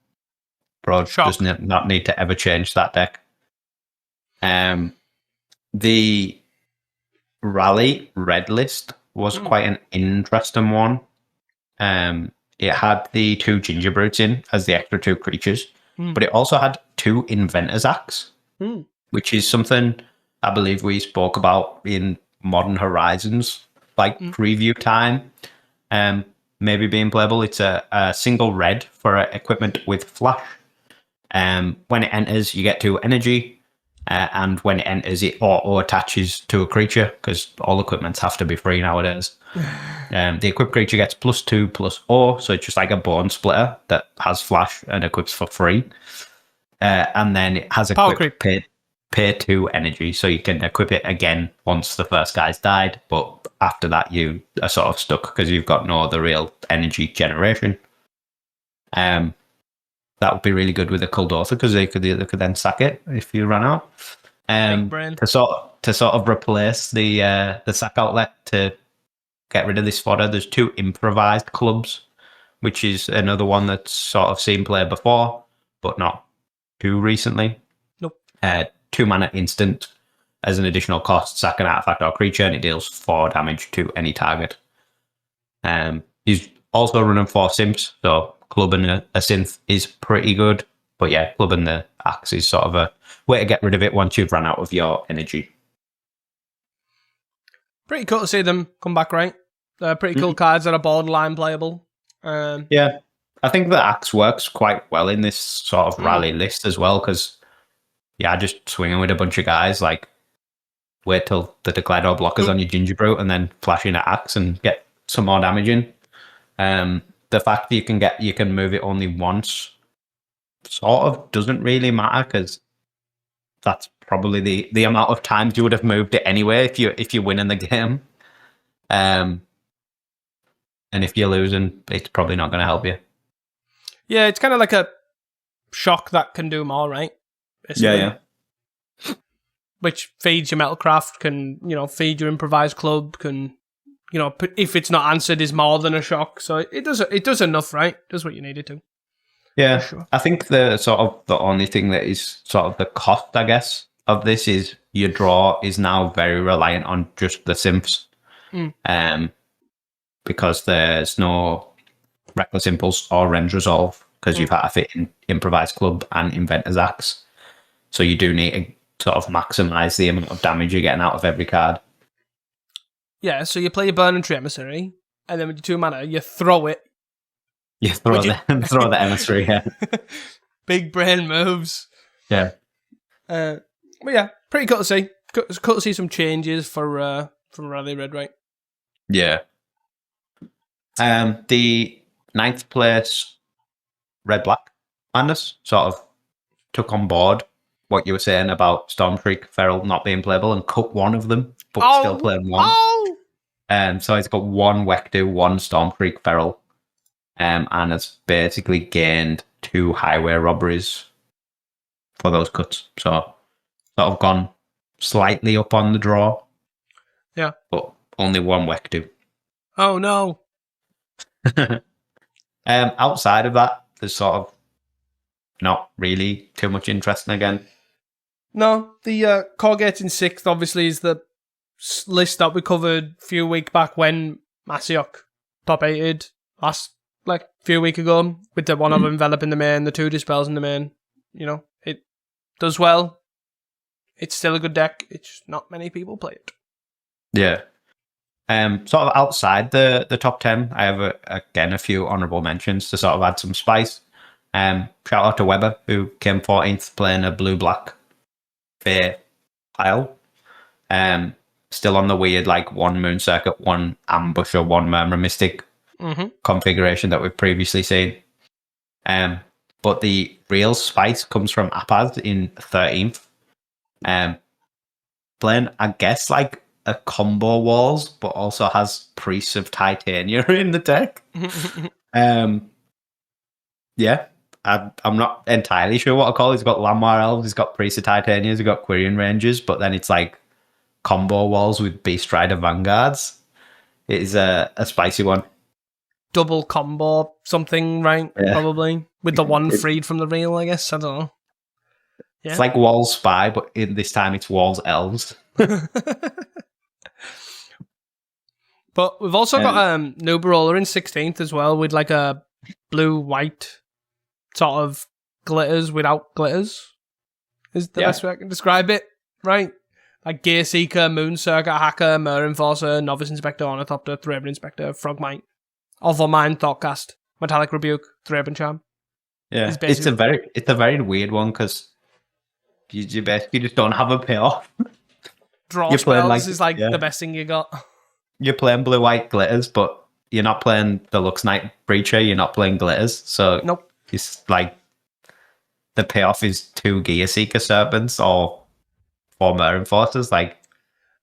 Bro does not need to ever change that deck. The Rally Red list was quite an interesting one. It had the 2 Ginger Brutes in as the extra 2 creatures, but it also had 2 Inventor's Axe, which is something I believe we spoke about in Modern Horizons, like preview time. Maybe being playable. It's a single red for equipment with flash. When it enters, you get 2 energy, and when it enters, it auto attaches to a creature because all equipments have to be free nowadays. The equipped creature gets +2/+0, so it's just like a bone splitter that has flash and equips for free. And then it has a quick pay 2 energy, so you can equip it again once the first guy's died, but after that you are sort of stuck because you've got no other real energy generation. That would be really good with a Kuldotha because they could then sack it if you run out. To sort of replace the sack outlet to get rid of this fodder, there's 2 improvised clubs, which is another one that's sort of seen play before, but not too recently. Nope. 2 mana instant as an additional cost, sack an artifact or creature, and it deals 4 damage to any target. He's also running 4 simps, so clubbing a synth is pretty good. But yeah, clubbing the axe is sort of a way to get rid of it once you've run out of your energy. Pretty cool to see them come back, right? They're pretty cool cards that are borderline playable. Yeah, I think the axe works quite well in this sort of rally list as well, because just swinging with a bunch of guys, like wait till the declared all blockers on your Ginger Brute and then flash in an axe and get some more damage in. The fact that you can move it only once sort of doesn't really matter because that's probably the amount of times you would have moved it anyway if you're winning the game. And if you're losing, it's probably not going to help you. Yeah, it's kind of like a shock that can do more, right? Basically. Yeah. Which feeds your Metalcraft, can, feed your improvised club, can, if it's not answered, is more than a shock. So it does enough, right? It does what you need it to. Yeah, sure. I think the only thing that is sort of the cost, I guess, of this is your draw is now very reliant on just the simps. Because there's no Reckless Impulse or Rend Resolve, because you've had to fit in Improvised Club and Inventor's Axe. So you do need to sort of maximise the amount of damage you're getting out of every card. Yeah, so you play your Burning Tree Emissary, and then with your 2 mana, you throw it. You throw the emissary, yeah. Big brain moves. Yeah. But yeah, pretty cool to see. It's cool to see some changes from Rally Red, right? Yeah. The 9th place Red Black Madness sort of took on board what you were saying about Stormshriek Feral not being playable and cut one of them, but still playing one. So he's got 1 Wektu, 1 Stormshriek Feral, and has basically gained 2 highway robberies for those cuts. So sort of gone slightly up on the draw. Yeah. But only 1 Wektu. Oh no. Outside of that, there's sort of not really too much interesting again. No, the Corgate in 6th obviously is the list that we covered a few weeks back when Masiok top 8'd last few weeks ago with the one of Envelop in the main, the 2 Dispels in the main. It does well. It's still a good deck. It's just not many people play it. Yeah. Sort of outside the top 10, I have a few honourable mentions to sort of add some spice. Shout out to Weber, who came 14th playing a blue-black fair pile. Still on the weird 1 Moon Circuit, 1 Ambusher, 1 Murmur Mystic configuration that we've previously seen. But the real spice comes from Apaz in 13th. Playing, I guess, like a combo walls, but also has Priests of Titania in the deck. Yeah, I'm not entirely sure what I call it. He's got Landmar Elves, he's got Priests of Titania, he's got Quirion Rangers, but then it's like combo walls with Beast Rider Vanguards. It is a spicy one. Double combo something, right? Yeah. Probably. With the one freed from the real, I guess. I don't know. Yeah. It's like Walls Spy, but in this time it's Walls Elves. But we've also got Nuberola in 16th as well, with like a blue-white sort of glitters without glitters. Is the best way I can describe it, right? Like Gear Seeker, Moon Circuit Hacker, Mer Enforcer, Novice Inspector, Ornithopter, Thraben Inspector, Frogmite, Overmind, Thoughtcast, Metallic Rebuke, Thraben Charm. Yeah, it's a very weird one because you basically just don't have a payoff. Draw spells is like the best thing you got. You're playing blue-white glitters, but you're not playing the Lux Knight Breacher, you're not playing glitters. So nope. It's like the payoff is 2 Gear Seeker Serpents or 4 Mer Enforcers. Like,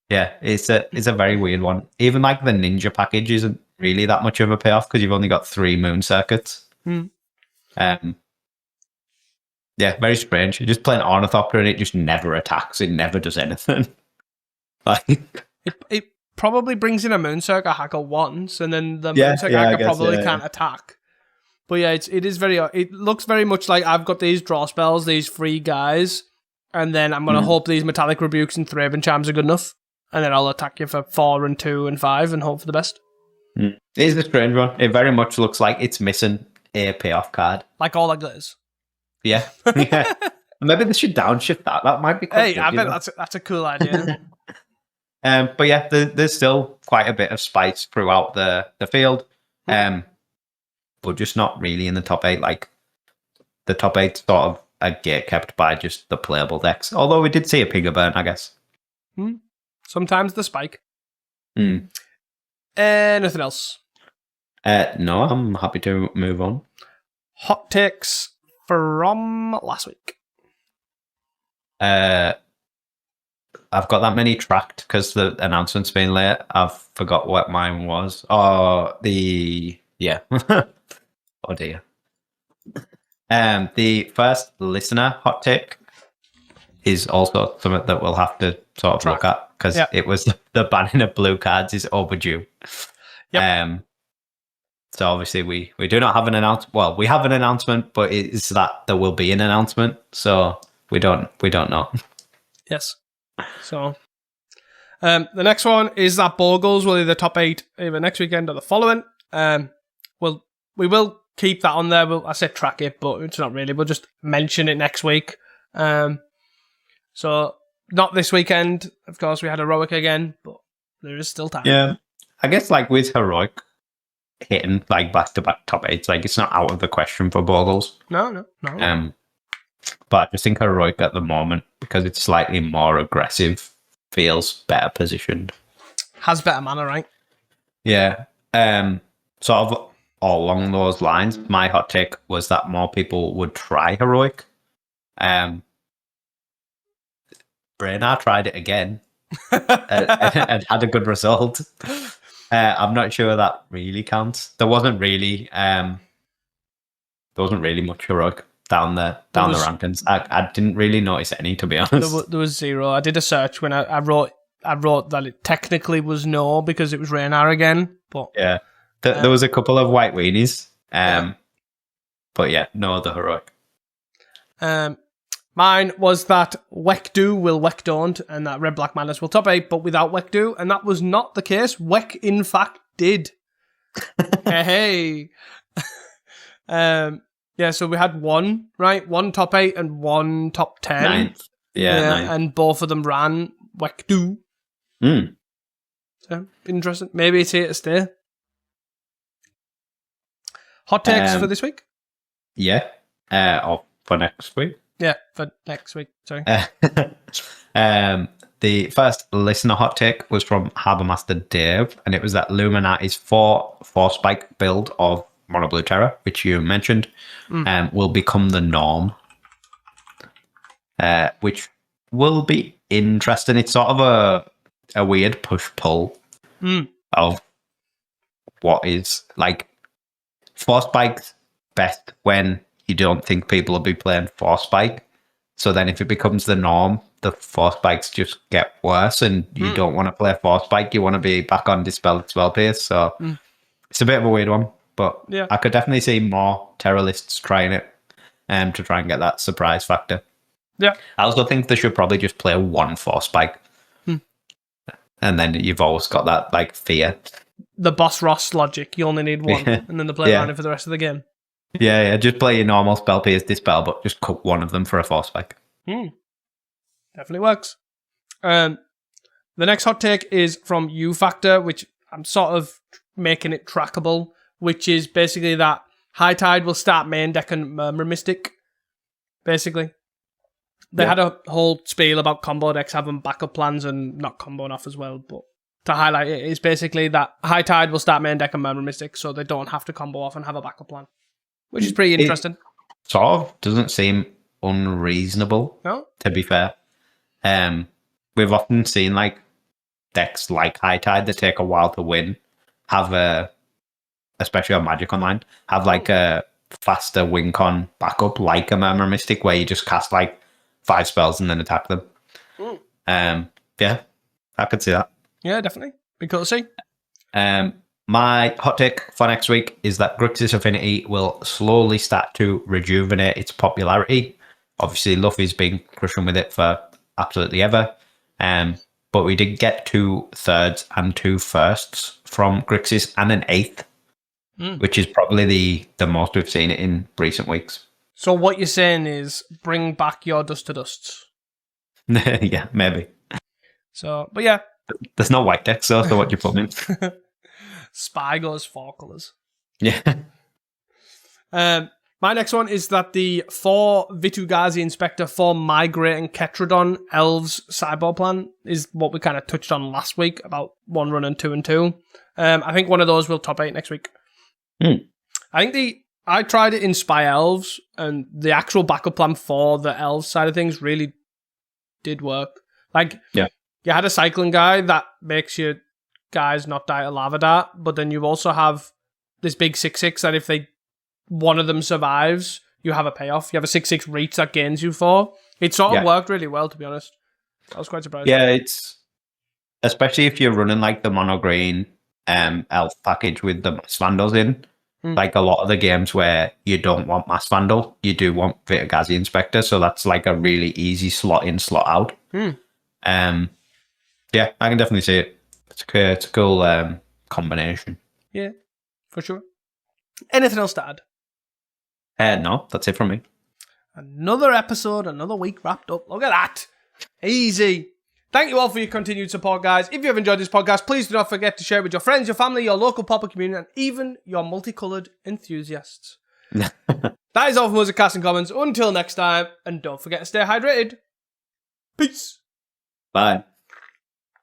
yeah, it's a very weird one. Even like the Ninja package isn't really that much of a payoff because you've only got 3 Moon Circuits. Yeah, very strange. You're just playing Ornithopter and it just never attacks. It never does anything. Like it probably brings in a Moon Circuit Hacker once, and then the Moon Circuit Hacker probably can't attack. But yeah, it looks very much like I've got these draw spells, these free guys, and then I'm gonna hope these Metallic Rebukes and Thraben Charms are good enough, and then I'll attack you for 4 and 2 and 5 and hope for the best. It is a strange one. It very much looks like it's missing a payoff card. Like all that glitters. Yeah. Yeah. Maybe they should downshift that. That might be quite good, I bet that's a cool idea. But yeah, there's still quite a bit of spice throughout the field. But just not really in the top 8. Like the top 8 sort of a gate kept by just the playable decks. Although we did see a Piggerburn, I guess. Sometimes the spike. Anything else? No, I'm happy to move on. Hot takes from last week. I've got that many tracked because the announcement's been late. I've forgot what mine was. Oh dear. The first listener hot take is also something that we'll have to sort of look at because it was the banning of blue cards is overdue. Yep. So obviously we do not have an announcement. Well, we have an announcement, but it's that there will be an announcement. So we don't know. Yes. So the next one is that Bogles will either top 8 either next weekend or the following. We will keep that on there. I said track it, but it's not really. We'll just mention it next week. So not this weekend. Of course, we had Heroic again, but there is still time. Yeah, I guess like with Heroic hitting like back-to-back top 8s, like it's not out of the question for Bogles. No. But I just think Heroic at the moment, because it's slightly more aggressive, feels better positioned. Has better mana, right? Yeah. Sort of all along those lines, my hot take was that more people would try Heroic. Brainard tried it again and had a good result. I'm not sure that really counts. There wasn't really much Heroic down the rankings. I didn't really notice any, to be honest. There was 0. I did a search when I wrote that it technically was no because it was Raynar again. But yeah, there was a couple of white weenies. But yeah, no other Heroic. Mine was that Wekdu will Wek don't, and that Red Black Madness will top 8, but without Wekdu, and that was not the case. Wek, in fact, did. Hey. Yeah, so we had one top 8 and one top 10. 9th. Yeah, and both of them ran Wekdu. So, interesting. Maybe it's here to stay. Hot takes for this week? Yeah. Or for next week? Yeah, for next week. Sorry. the first listener hot take was from Harbourmaster Dave, and it was that Luminati's 4-spike build of Mono Blue Terror, which you mentioned, will become the norm, which will be interesting. It's sort of a weird push-pull of what is, like, 4-spike's best when you don't think people will be playing 4-spike. So then if it becomes the norm, the 4-spikes just get worse, and you don't want to play 4-spike. You want to be back on Dispel Spell Pierce. So it's a bit of a weird one, but I could definitely see more Terrorists trying it to try and get that surprise factor. Yeah. I also think they should probably just play 1 4-spike. And then you've always got that, like, fear. The Boss Ross logic. You only need 1, and then they play around it for the rest of the game. Yeah. Just play your normal Spell Pierce Dispel, but just cut 1 of them for a 4-spike. Definitely works. The next hot take is from U Factor, which I'm sort of making it trackable, which is basically that High Tide will start main deck and Murmur Mystic, basically. They had a whole spiel about combo decks having backup plans and not comboing off as well, but to highlight it is basically that High Tide will start main deck and Murmur Mystic, so they don't have to combo off and have a backup plan, which is pretty interesting. It sort of doesn't seem unreasonable, to be fair. We've often seen, like, decks like High Tide that take a while to win have especially on Magic Online, have like a faster win con backup, like a Murmur Mystic, where you just cast like 5 spells and then attack them. Yeah, I could see that. Yeah, definitely. Be cool to see. My hot take for next week is that Grixis Affinity will slowly start to rejuvenate its popularity. Obviously, Luffy's been crushing with it for absolutely ever. But we did get 2 thirds and 2 firsts from Grixis and an 8th, which is probably the most we've seen it in recent weeks. So what you're saying is bring back your Dust to Dusts. Yeah, maybe. So, but yeah. There's no white deck, so what you put in. Spy goes 4 colours. Yeah. My next one is that the 4 Vitu-Ghazi Inspector, 4 Migrate and Ketrodon Elves sideboard plan is what we kind of touched on last week about 1 run and 2 and 2. I think one of those will top 8 next week. I think I tried it in Spy Elves, and the actual backup plan for the Elves side of things really did work. Like, you had a cycling guy that makes your guys not die to Lava Dart, but then you also have this big 6/6 that if one of them survives, you have a payoff. You have a 6/6 reach that gains you 4. It sort of worked really well, to be honest. I was quite surprised. Yeah, it's especially if you're running like the mono green elf package with the Mass Vandals in. Like a lot of the games where you don't want Mass Vandal, you do want Vitu-Ghazi Inspector, so that's like a really easy slot in, slot out. Yeah, I can definitely see it. It's a cool combination. Yeah, for sure. Anything else to add? No, that's it from me. Another episode, another week wrapped up. Look at that. Easy. Thank you all for your continued support, guys. If you have enjoyed this podcast, please do not forget to share it with your friends, your family, your local Pauper community, and even your multicoloured enthusiasts. That is all from us at Casting Commons. Until next time, and don't forget to stay hydrated. Peace. Bye.